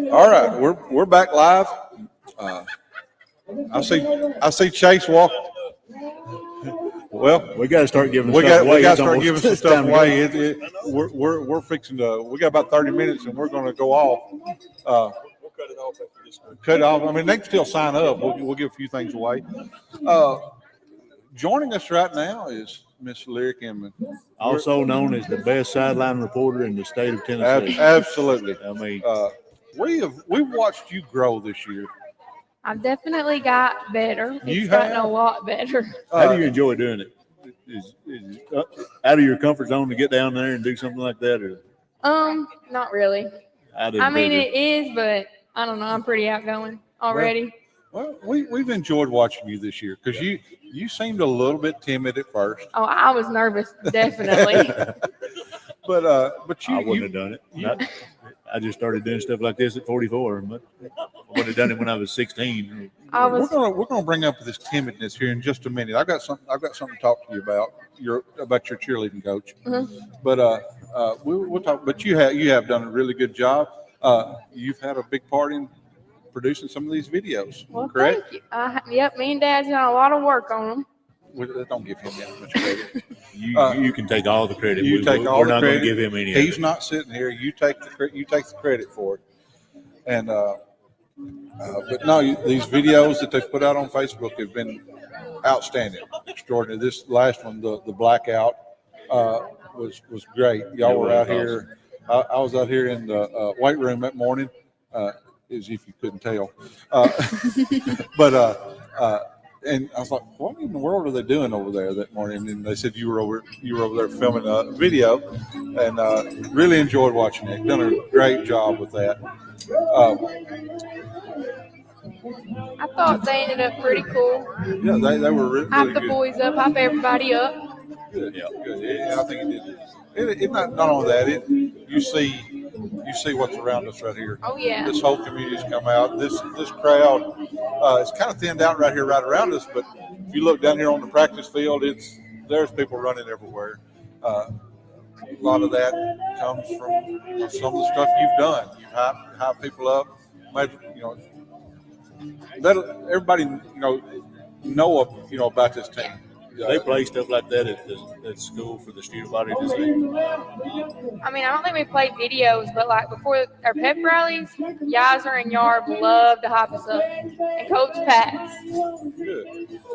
All right, we're back live. I see Chase walk. Well, we got to start giving we stuff away. We got to start giving some stuff away. We're fixing to. We got about 30 minutes, and we're going to go off. We'll cut it off after this. Cut it off. I mean, they can still sign up. We'll give a few things away. Joining us right now is Miss Lyric Inman, also known as the best sideline reporter in the state of Tennessee. Absolutely. I mean, we've watched you grow this year. I've definitely got better. You It's gotten have? a lot better. how do you enjoy doing it? Is it out of your comfort zone to get down there and do something like that, or Not really. I mean, it is, but I don't know. I'm pretty outgoing already. Well, we've enjoyed watching you this year because you seemed a little bit timid at first. Oh, I was nervous, definitely. But you I wouldn't have done it. I just started doing stuff like this at 44, but I would have done it when I was 16. We're gonna bring up this timidness here in just a minute. I've got something to talk to you about your cheerleading coach. Mm-hmm. But we'll talk. But you have done a really good job. You've had a big part in producing some of these videos. Well, correct? thank you. Yep, me and Dad's done a lot of work on them. Don't give him that much credit. You can take all the credit. We're not going to give him any. He's not sitting here. You take the credit for it. And but no, these videos that they've put out on Facebook have been outstanding, extraordinary. This last one, the blackout, was great. Y'all were out here. I was out here in the weight room that morning. as if you couldn't tell. And I was like, what in the world are they doing over there that morning? And they said you were over there filming a video, and really enjoyed watching it. Done a great job with that. I thought they ended up pretty cool. Yeah, they were really, Hype really the good. boys up, hype everybody up. Good, good. I think it did. It not only that, you see what's around us right here. Oh yeah. This whole community's come out. This crowd, it's kind of thinned out right here, right around us. But if you look down here on the practice field, there's people running everywhere. A lot of that comes from some of the stuff you've done. You've hyped people up. Let everybody know about this team. They play stuff like that at school for the student body to see. I mean, I don't think we played videos, but like before our pep rallies, Yizer and Yarb love to hype us up, and Coach Pats. Good.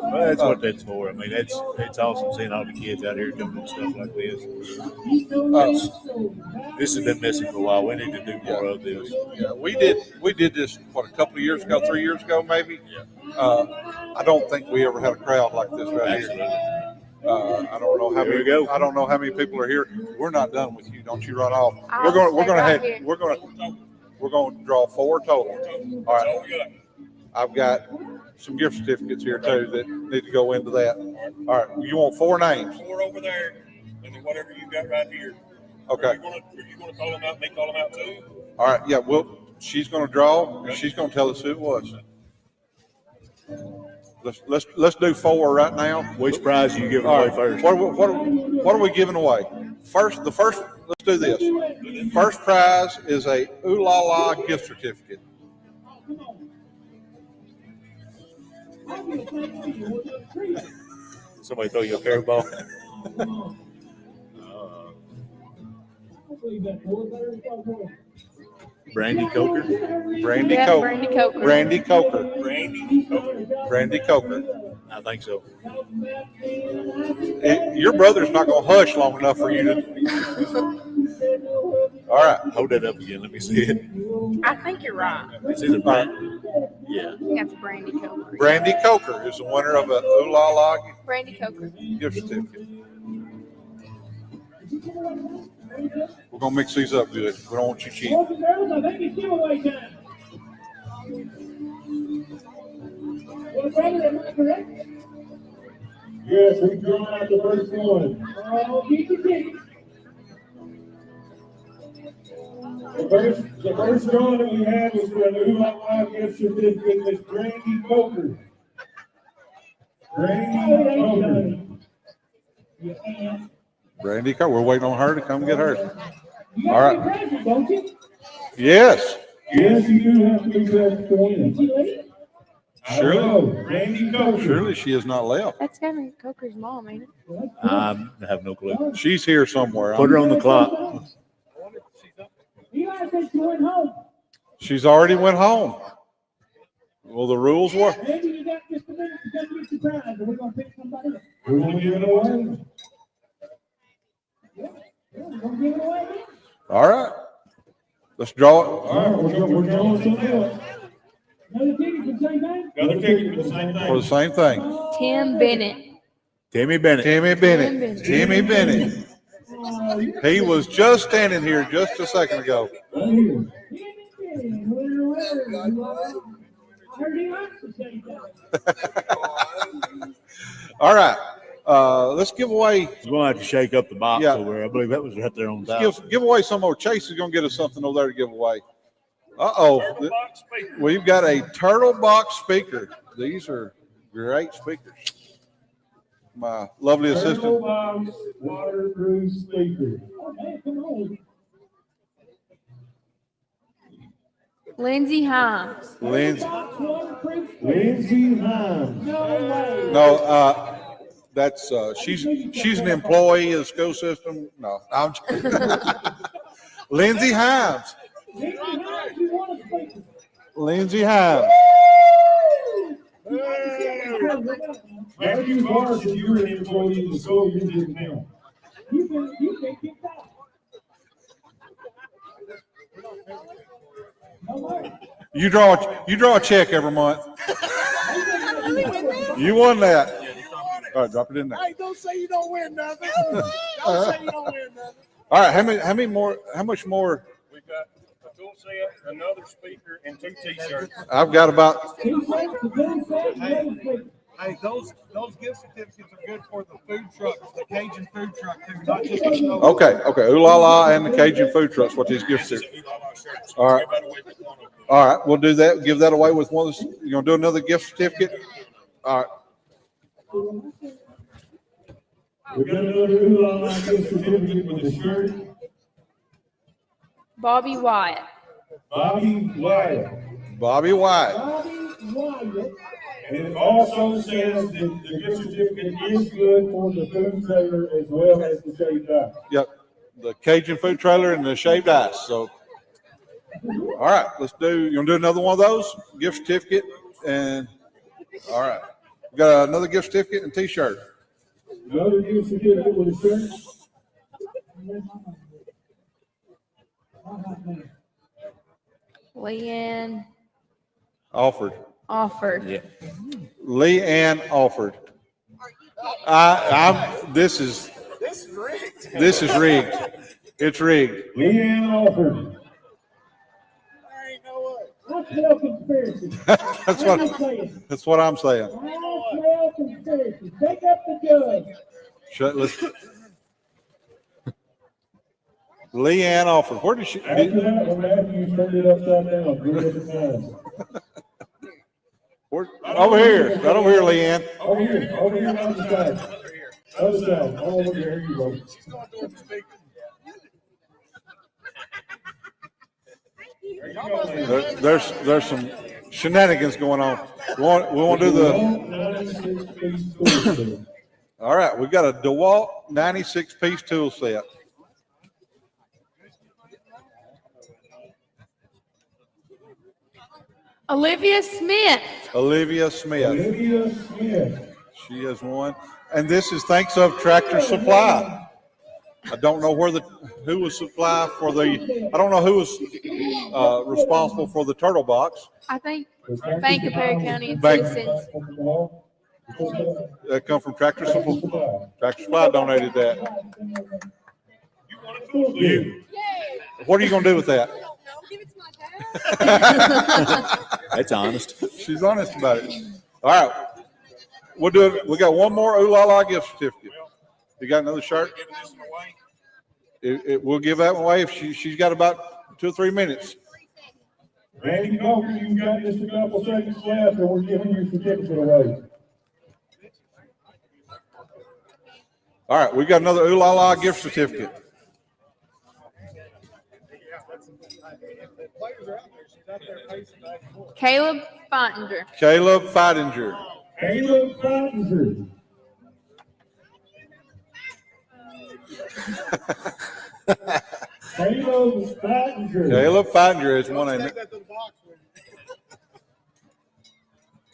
Well, that's what that's for. I mean, it's awesome seeing all the kids out here doing stuff like this. This has been missing for a while. We need to do more of this. Yeah, we did this a couple of years ago, 3 years ago, maybe. Yeah. I don't think we ever had a crowd like this right Absolutely. here. I don't know how Here we many. go. I don't know how many people are here. We're not done with you. Don't you run off. I'll We're stay gonna right draw 4 total. All right. I've got some gift certificates here too that need to go into that. All right. You want 4 names? 4 over there, and then whatever you got right here. Okay. Are you gonna call them out? They call them out too. All right. Yeah. She's gonna draw, and she's gonna tell us who it was. Let's do 4 right now. Which prize are you giving All away right. first? What are we giving away? Let's do this. First prize is a Ooh La La gift certificate. Somebody throw you a curveball. Brandy Coker. Brandy Yeah, Coker. Brandy Coker. Brandy Coker. Randy. Brandy Coker. I think so. Your brother's not going to hush long enough for you to. All right. Hold that up again. Let me see it. I think you're right. It's either Brandy. Yeah. That's Brandy Coker. Brandy Coker is the winner of a Ooh La La Brandy Coker. gift certificate. We're going to mix these up good. We don't want you cheating. Yes, we've drawn out the first one. The first drawing that we had was for an Ooh La La gift certificate. Miss Brandy Coker. Brandy Coker. We're waiting on her to come get hers. All right. Yes. Yes, you do have to be present to win. Surely. Brandy Coker. Surely she has not left. That's Brandy Coker's mom, ain't it? I have no clue. She's here somewhere. Put her on the clock. She's already went home. Well, the rules were. Maybe you got just a minute to get your prize, and we're going to pick somebody else. We're going to give it away. Yeah, we're going to give it away. All right. Let's draw it. All right, we're drawing something else. Another ticket for the same thing? Another ticket for the same thing. For the same thing. Tim Bennett. Timmy Bennett. Timmy Bennett. Timmy Bennett. He was just standing here just a second ago. Right here. I heard he likes the same thing. All right. Let's give away. We're going to have to shake up the box Yeah. over there. I believe that was right there on top. Give away some more. Chase is going to get us something over there to give away. Uh-oh. We've got a turtle box speaker. These are great speakers. My lovely assistant. Turtle box waterproof speaker. Oh, man, come on. Lindsey Himes. Lindsay. Lindsey Himes. No way. No, that's she's an employee of the school system. No, I'm Lindsay Himes. Lindsay Himes. Never use bars if you're an employee in the school district now. You can kicked out. No way. You draw a check every month. You won that. All right, drop it in there. Hey, don't say you don't win nothing. Don't say you don't win nothing. All right, how much more? We've got a tool set, another speaker, and 2 T-shirts. I've got about. Hey, those gift certificates are good for the food trucks, the Cajun food truck too, not just the snow. Okay. Ooh La La and the Cajun food trucks. What these gifts are. All right. All right, we'll do that. Give that away with one of those. You gonna do another gift certificate? All right. We got another Ooh La La gift certificate with a shirt. Bobby Wyatt. Bobby Wyatt. Bobby White. Bobby Wyatt. And it also says that the gift certificate is good for the food trailer as well as the shaved ice. Yep. The Cajun food trailer and the shaved ice. So, all right, you want to do another one of those? Gift certificate and, all right. We got another gift certificate and T-shirt. Another gift certificate with a shirt. Leanne Offered. offered. Yeah. Leanne offered. This is rigged. This is rigged. It's rigged. Leanne offered. I smell conspiracy. That's what I'm saying. I smell conspiracy. Take up the judge. Leanne offered. Where did she? After that one, Matthew turned it upside down 3 different times. Over here. Right over here, Leanne. Over here on the side. Other side. All over here. Here you go. There's some shenanigans going on. We want to do the. All right, we got a DeWalt 96-piece tool set. Olivia Smith. Olivia Smith. She has one, and this is thanks of Tractor Supply. I don't know who was supply for the. I don't know who was responsible for the turtle box. I think Bank of Perry County and Bank. Citizens. That come from Tractor Supply. Tractor Supply donated that. What are you going to do with that? That's honest. She's honest about it. All right, we'll do it. We got one more Ooh La La gift certificate. You got another shirt? We'll give that one away if she's got about 2 or 3 minutes. Randy Coker, you've got just a couple seconds left, and we're giving your certificate away. All right, we got another Ooh La La gift certificate. Caleb Fottinger. Caleb Feidinger. Caleb Fottinger. Caleb Fottinger. Caleb Feidinger is one name.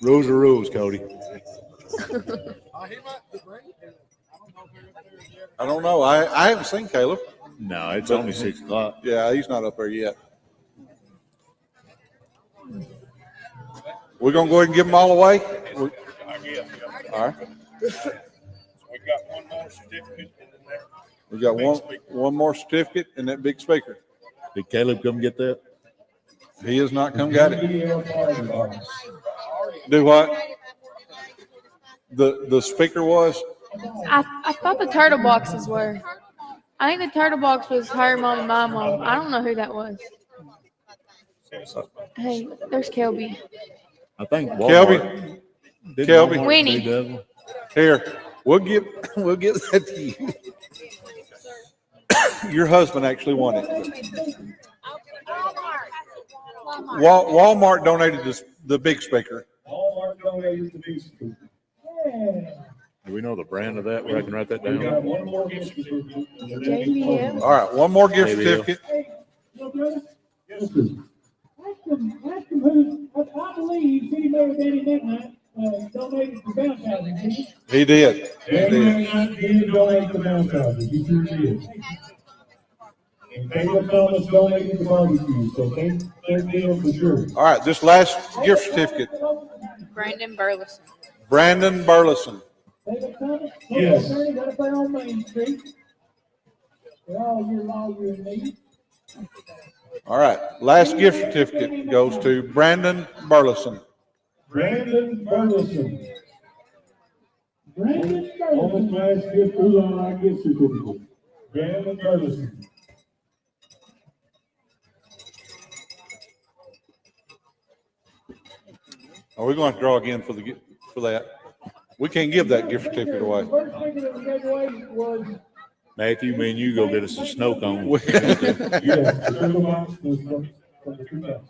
Rules are rules, Cody. I don't know. I haven't seen Caleb. No, it's only 6 o'clock. Yeah, he's not up there yet. We're going to go ahead and give them all away. All right. We've got one more certificate. We got one more certificate and that big speaker. Did Caleb come get that? He has not come got it. Do what? The speaker was? I thought the turtle boxes were. I think the turtle box was her mom and my mom. I don't know who that was. Hey, there's Kelby. I think Kelby. Walmart. Did Kelby. Walmart Winnie. do Douglas? Here, we'll give that to you. Your husband actually won it. Walmart donated the big speaker. Walmart donated the big speaker. Do we know the brand of that where I can write that We got down? one more gift certificate. JBL. All right, one more gift JBL. certificate. No, brother? Yes, sir. Ask him who, I believe City Mayor Danny McKnight donated to bounce houses, didn't he? He did. Danny McKnight did donate to bounce houses. He sure did. And Caleb Thomas donated the barbecue, so thank them for sure. All right, this last gift certificate, Brandon Burleson. Brandon Burleson. Caleb Thomas, yes. Got up there on Main Street. They're all your need. All right, last gift certificate goes to Brandon Burleson. Brandon Burleson. Brandon Burleson. Almost last gift, who's on our gift certificate? Brandon Burleson. Are we going to draw again for that? We can't give that gift certificate away. First ticket that we gave away was. Matthew, me and you go get us a snow cone. Yes, the single box was from the 2,000.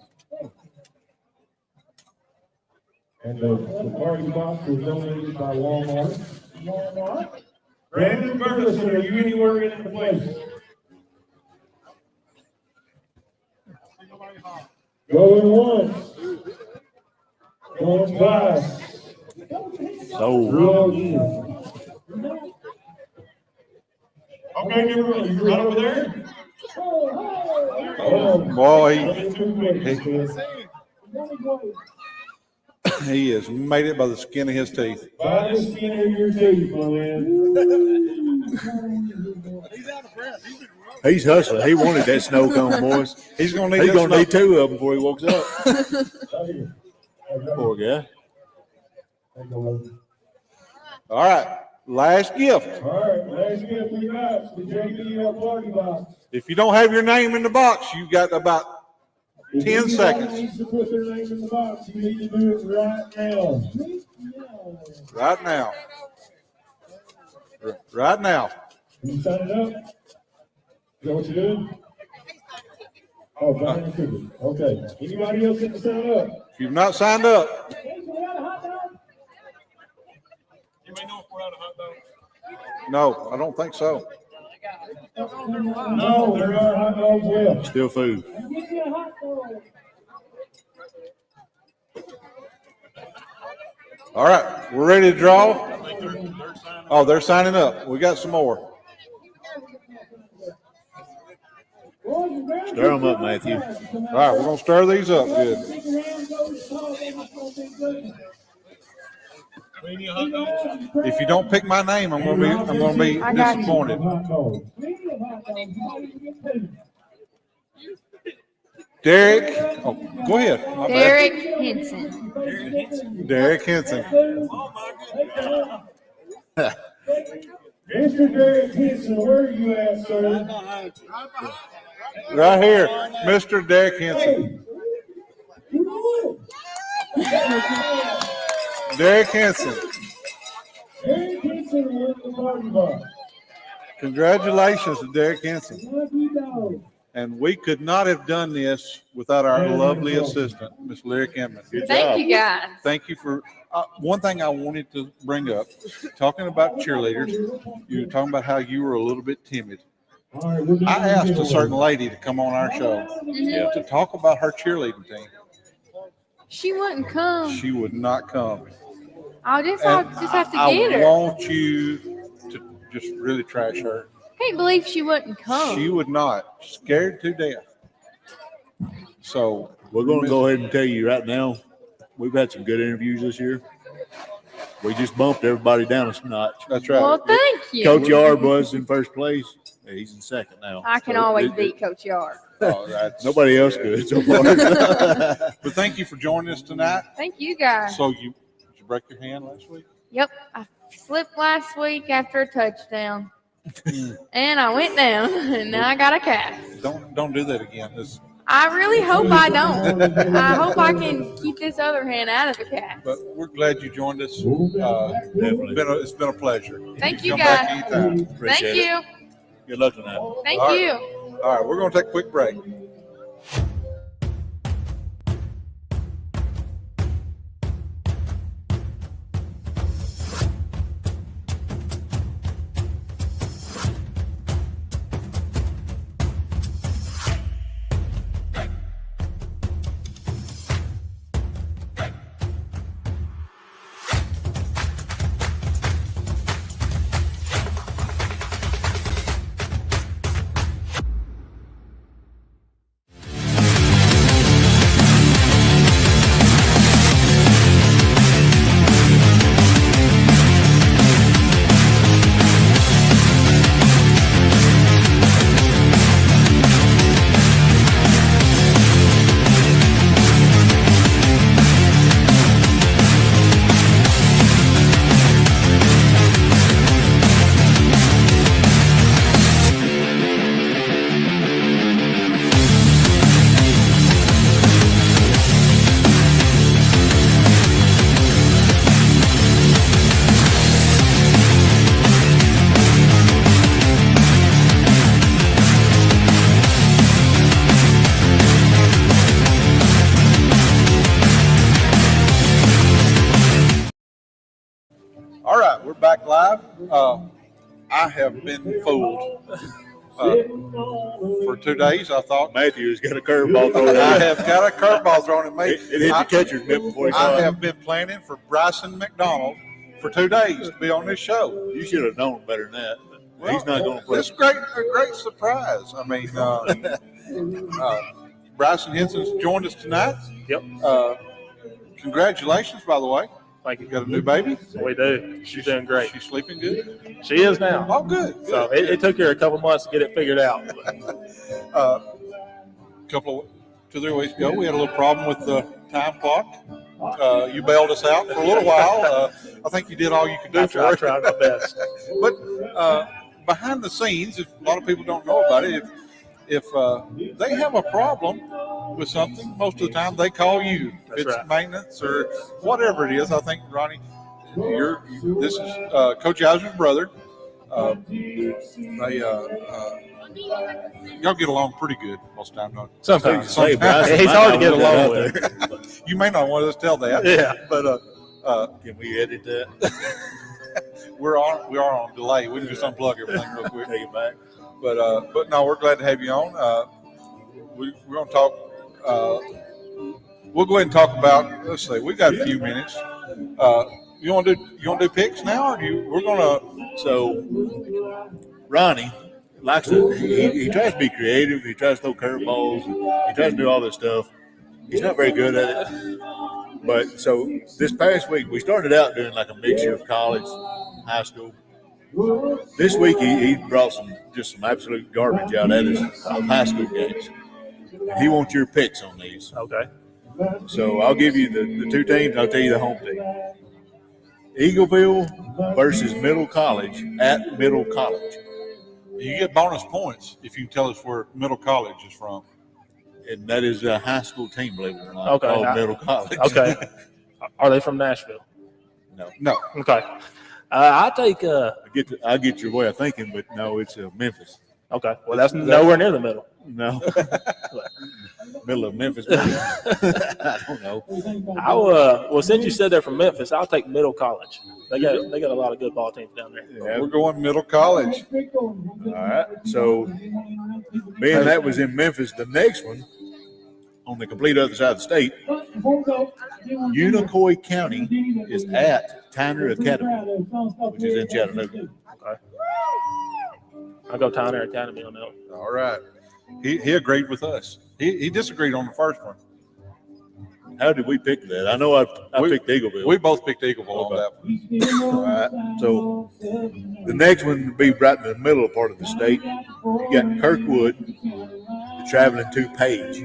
And the party box was donated by Walmart. Walmart. Brandon Burleson, are you anywhere in the place? Going once. Going twice. So, Roll again. Okay, you're right over there. Oh, boy, he has made it by the skin of his teeth. By the skin of your teeth, my man. he's hustling. He wanted that snow cone, boys. He's going He's going to need 2 of them before he walks up. Poor guy. All right, last gift. All right, last gift we got the JBL party box. If you don't have your name in the box, you got about 10 seconds. Needs to put their name in the box. You need to do it right now. Right now. Right now. Can you sign it up? Is that what you're doing? Oh, buying a ticket. Okay. Anybody else get to sign up? If you've not signed up, You may know if we're out of hot dogs. no, I don't think so. No, there are hot dogs left. Still food. All right, we're ready to draw. Oh, they're signing up. We got some more. Stir them up, Matthew. All right, we're gonna stir these up good. If you don't pick my name, I'm gonna be disappointed. Derek, oh, go ahead. My bad. Derek Henson. Derek Henson. Mr. Derek Henson, where are you at, sir? Right here, Mr. Derek Henson. Derek Henson. Derek Henson won the party box. Congratulations to Derek Henson. $100. And we could not have done this without our lovely assistant, Miss Lyric Emmett. Thank you, guys. Thank you for one thing I wanted to bring up. Talking about cheerleaders, you were talking about how you were a little bit timid. I asked a certain lady to come on our show to talk about her cheerleading team. She wouldn't come. She would not come. I'll just And have to I get her. want you to just really trash her. Can't believe she wouldn't come. She would not. Scared to death. So We're going to go ahead and tell you right now, we've had some good interviews this year. We just bumped everybody down a notch. That's right. Well, thank you. Coach Yard was in first place. He's in second now. I can So always beat Coach Yard. Oh, that's- Nobody else could so far. But thank you for joining us tonight. Thank you, guys. So did you break your hand last week? Yep, I slipped last week after a touchdown. And I went down, and now I got a cast. Don't do that again. I really hope I don't. I hope I can keep this other hand out of the cast. But we're glad you joined us. Definitely. It's been a pleasure. Thank you, Come guys. back anytime. Thank Appreciate it. you. Good luck tonight. Thank All right. you. All right, we're going to take a quick break. We're back live. I have been fooled. For 2 days, I thought Matthew's got a curveball thrown I at have got a curveball thrown at me. It hit the catcher's mitt before he saw I it. have been planning for Bryson McDonald for 2 days to be on this show. You should have known better than that. But he's not going to play. It's a great surprise. I mean, Bryson Henson's joined us tonight. Yep. Congratulations, by the way. Thank you. Got a new baby? We do. She's doing great. She's sleeping good? She is now. Oh, good. So it took her a couple months to get it figured out. 2-3 weeks ago, we had a little problem with the time clock. You bailed us out for a little while. I think you did all you could do for I it. tried my best. But behind the scenes, if a lot of people don't know about it, if they have a problem with something, most of the time they call you. That's If it's right. maintenance or whatever it is. I think, Ronnie, this is Coach Hauser's brother. Y'all get along pretty good most of the time, don't you? Sometimes. Hey, Bryson, He's hard to get might along not with. You may not want us to tell that. Yeah. But Can we edit that? we are on delay. We can just unplug everything real quick. Take it back. But no, we're glad to have you on. We're going to talk. We'll go ahead and talk about. Let's see. We got a few minutes. You want to do picks now, or we're going to? So Ronnie likes to. He tries to be creative. He tries to throw curveballs. He tries to do all this stuff. He's not very good at it. But so this past week we started out doing like a mixture of college, high school. This week he brought some absolute garbage out at us of high school games. He wants your picks on these. Okay. So I'll give you the two teams. I'll tell you the home team. Eagleville versus Middle College at Middle College. You get bonus points if you tell us where Middle College is from. And that is a high school team, believe it or not, Okay. called Middle College. Okay. Are they from Nashville? No. Okay. I'll take. I get your way of thinking, but no, it's Memphis. Okay. Well, that's nowhere near the middle. No, middle of Memphis. I don't know. Well, since you said they're from Memphis, I'll take Middle College. They got a lot of good ball teams down there. Yeah. We're going Middle College. All right. So, being that was in Memphis, the next one on the complete other side of the state, Unicoi County is at Tyner Academy, which is in Chattanooga. Okay. I'll go Tyner Academy on that one. All right. He agreed with us. He disagreed on the first one. How did we pick that? I know I picked Eagleville. We both picked Eagleville on that one. All right. So the next one would be right in the middle part of the state. You got Kirkwood traveling to Page.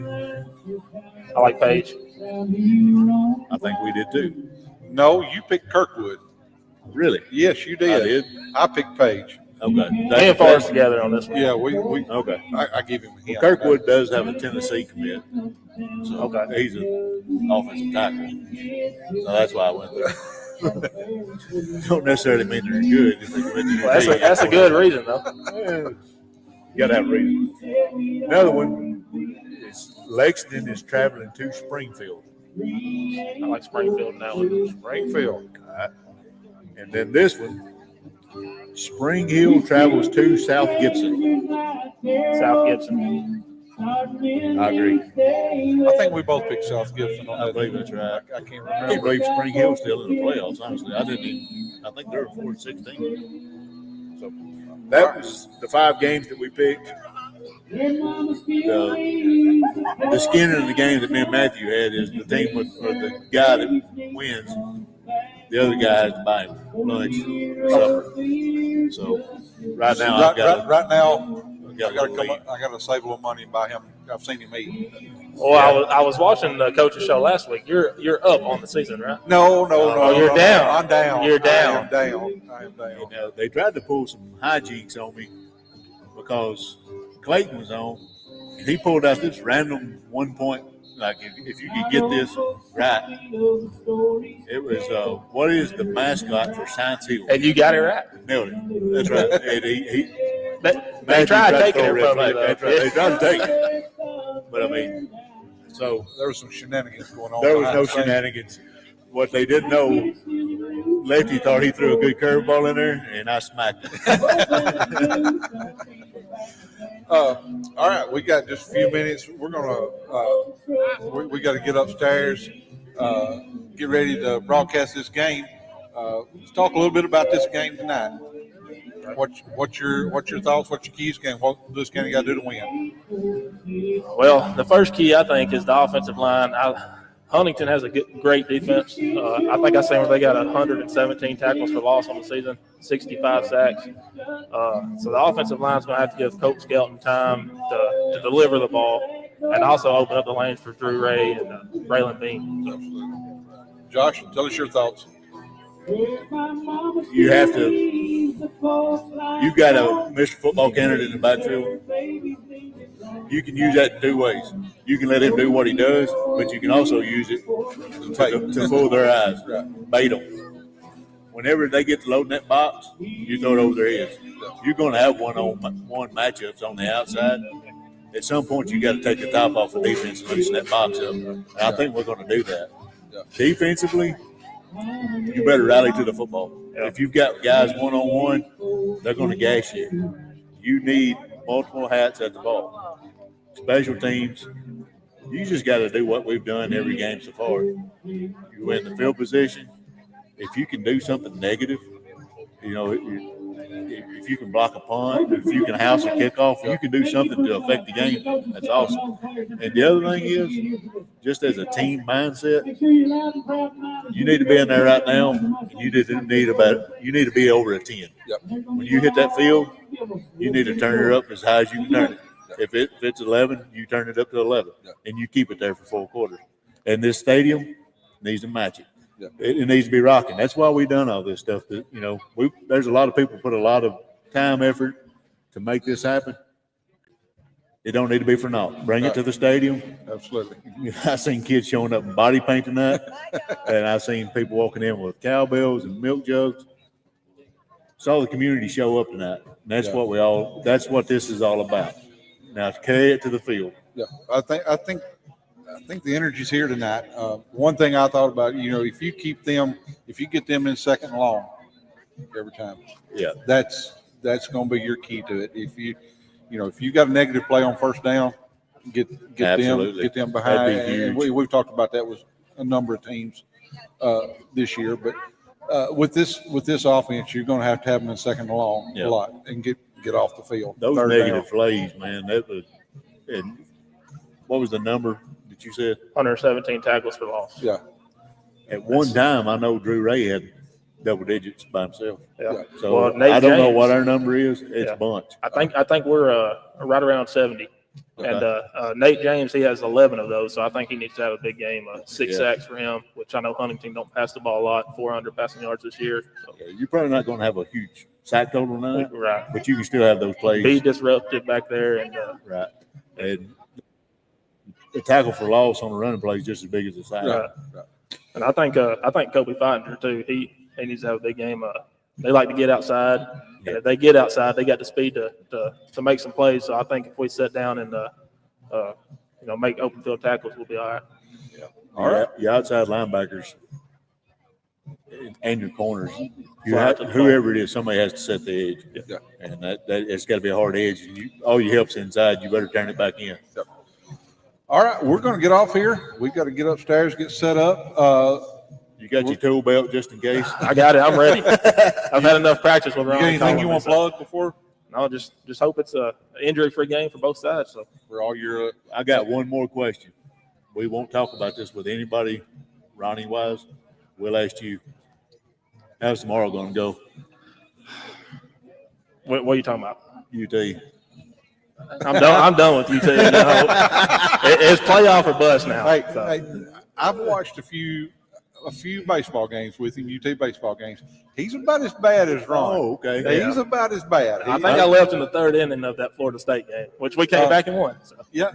I like Page. I think we did too. No, you picked Kirkwood. Really? Yes, you did. I did. I picked Page. Okay. Me and Forrest together on this one. Yeah, we Okay. I give him a hint. Kirkwood does have a Tennessee commit. So Okay. he's an offensive tackle. So that's why I went there. Don't necessarily mean they're good if they commit to your Well, team. that's a good reason, though. You got to have a reason. Another one is Lexington is traveling to Springfield. I like Springfield in that one. Springfield. All right. And then this one, Spring Hill travels to South Gibson. South Gibson. I agree. I think we both picked South Gibson on I that. believe that's right. I can't I can't remember. believe Spring Hill's still in the playoffs, honestly. I think they're 4-16. So that was the 5 games that we picked. The skinner of the game that me and Matthew had is the team with, or the guy that wins, the other guy has to buy him lunch or supper. So right now Right now, I got I got to save a little money and buy him. I've seen him eat. Well, I was watching the coach's show last week. You're up on the season, right? No. Oh, you're down. I'm down. You're down. I am down. You know, they tried to pull some hijinks on me because Clayton was on. And he pulled out this random 1 point. Like if you could get this right, it was what is the mascot for Science Hill? And you got it right. Nailed it. That's right. And They tried taking to it throw a red from you, flag. though. That's right. They tried to take it. But I mean, so There was some shenanigans going on. there was behind no the scenes. shenanigans. What they didn't know Lefty thought he threw a good curveball in there, and I smacked it. All right, we got just a few minutes. We're gonna we got to get upstairs, get ready to broadcast this game. Let's talk a little bit about this game tonight. What's your thoughts? What's your keys game? What this County got to do to win? Well, the first key, I think, is the offensive line. Huntington has a great defense. I think I said they got 117 tackles for loss on the season, 65 sacks. So the offensive line is going to have to give Coach Skelton time to deliver the ball and also open up the lanes for Drew Ray and Braylon Bean. So. Josh, tell us your thoughts. You have to. You got a Mr. Football candidate in the backfield. You can use that in two ways. You can let him do what he does, but you can also use it to fool their eyes, bait them. Whenever they get to loading that box, you throw it over their heads. You're going to have one-on-one matchups on the outside. At some point, you got to take the top off the defense and loosen that box up. And I think we're going to do that. Defensively, you better rally to the football. If you've got guys one-on-one, they're going to gash you. You need multiple hats at the ball. Special teams, you just got to do what we've done every game so far. You win the field position. If you can do something negative, if you can block a punt, if you can house a kickoff, you can do something to affect the game. That's awesome. And the other thing is, just as a team mindset, you need to be in there right now, and you need to be over a 10. When you hit that field, you need to turn it up as high as you can turn it. If it's 11, you turn it up to 11, and you keep it there for 4 quarters. And this stadium needs to match it. It needs to be rocking. That's why we've done all this stuff. There's a lot of people put a lot of time, effort to make this happen. It don't need to be for naught. Bring it to the stadium. Absolutely. I seen kids showing up in body paint tonight, and I seen people walking in with cowbells and milk jugs. Saw the community show up tonight. And that's what this is all about. Now carry it to the field. Yeah, I think the energy's here tonight. One thing I thought about, if you get them in second and long every time, that's going to be your key to it. If you got a negative play on first down, get them behind. And we've talked about that with a number of teams this year, but with this offense, you're going to have them in second and long a lot and get off the field. Those negative plays, man. And what was the number that you said? 117 tackles for loss. Yeah. At one time, I know Drew Ray had double digits by himself. Yeah. So I don't know what our number is. It's a bunch. I think we're right around 70. Okay. And Nate James, he has 11 of those, so I think he needs to have a big game. 6 sacks for him, which I know Huntington don't pass the ball a lot. 400 passing yards this year. So. You're probably not going to have a huge sack total tonight, right? But you can still have those plays. Be disruptive back there, and right. And the tackle for loss on the running play is just as big as the sack. Right. And I think Kobe Feininger too. He needs to have a big game. They like to get outside. And if they get outside, they got the speed to make some plays. So I think if we sit down and make open field tackles, we'll be all right. Yeah. All right. Your outside linebackers and your corners, whoever it is, somebody has to set the edge. Yeah. And that it's got to be a hard edge. And all your help's inside. You better turn it back in. Yep. All right, we're going to get off here. We've got to get upstairs, get set up. You got your tool belt just in case? I got it. I'm ready. I've had enough practice with Ronnie. Anything you want to plug before? No, just hope it's an injury-free game for both sides. So for all your, I got one more question. We won't talk about this with anybody, Ronnie-wise. We'll ask you, how's tomorrow going to go? What are you talking about? UT. I'm done with UT. It's playoff or bust now. Hey, I've watched a few baseball games with him, UT baseball games. He's about as bad as Ron. Oh, okay. He's about as bad. I think I left in the third inning of that Florida State game, which we came back and won. So. Yeah.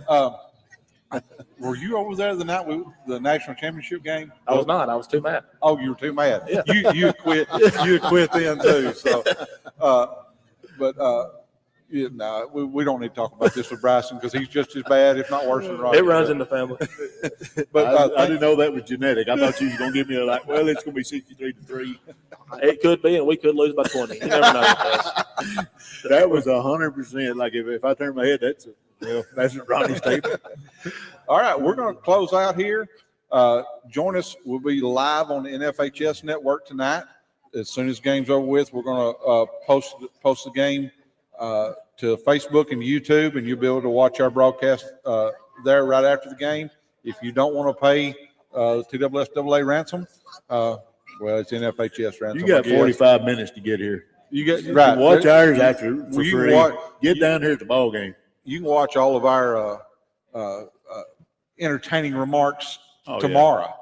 Were you over there the night with the national championship game? I was not. I was too mad. Oh, you were too mad. Yeah. You quit. You quit then too. So, but Yeah, no, we don't need to talk about this with Bryson because he's just as bad, if not worse than Ronnie. It runs in the family. But I didn't know that was genetic. I thought you was going to give me it's going to be 63-3. It could be, and we could lose by 20. You never know with us. That was 100%. Like if I turn my head, that's Ronnie's statement. all right, we're going to close out here. Join us. We'll be live on the NFHS network tonight. As soon as the game's over with, we're going to post the game to Facebook and YouTube, and you'll be able to watch our broadcast there right after the game. If you don't want to pay TSSAA ransom, well, it's NFHS ransom. You got 45 minutes to get here. You get You right. can watch ours after for You free. Get down here at the ball game. You can watch all of our entertaining remarks Oh, tomorrow.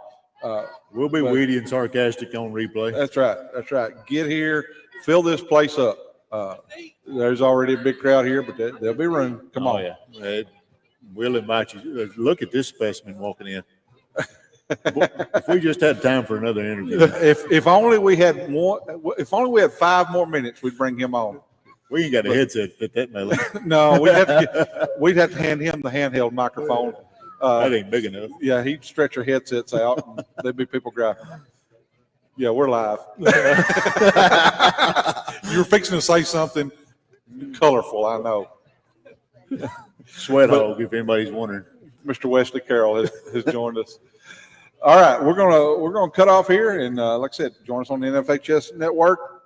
We'll be witty and sarcastic on replay. That's right. That's right. Get here, fill this place up. There's already a big crowd here, but there'll be room. Come on. Yeah. We'll invite you. Look at this specimen walking in. If we just had time for another interview. If only we had if only we had 5 more minutes, we'd bring him on. We ain't got a headset fit that melody. No, we'd have to hand him the handheld microphone. That ain't big enough. Yeah, he'd stretch our headsets out, and there'd be people growling. Yeah, we're live. You were fixing to say something colorful, I know. Sweat hog, if anybody's wondering. Mr. Wesley Carroll has joined us. All right, we're gonna cut off here, and like I said, join us on the NFHS network.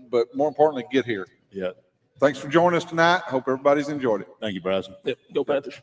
But more importantly, get here. Yeah. Thanks for joining us tonight. Hope everybody's enjoyed it. Thank you, Bryson. Yep. Go Panthers.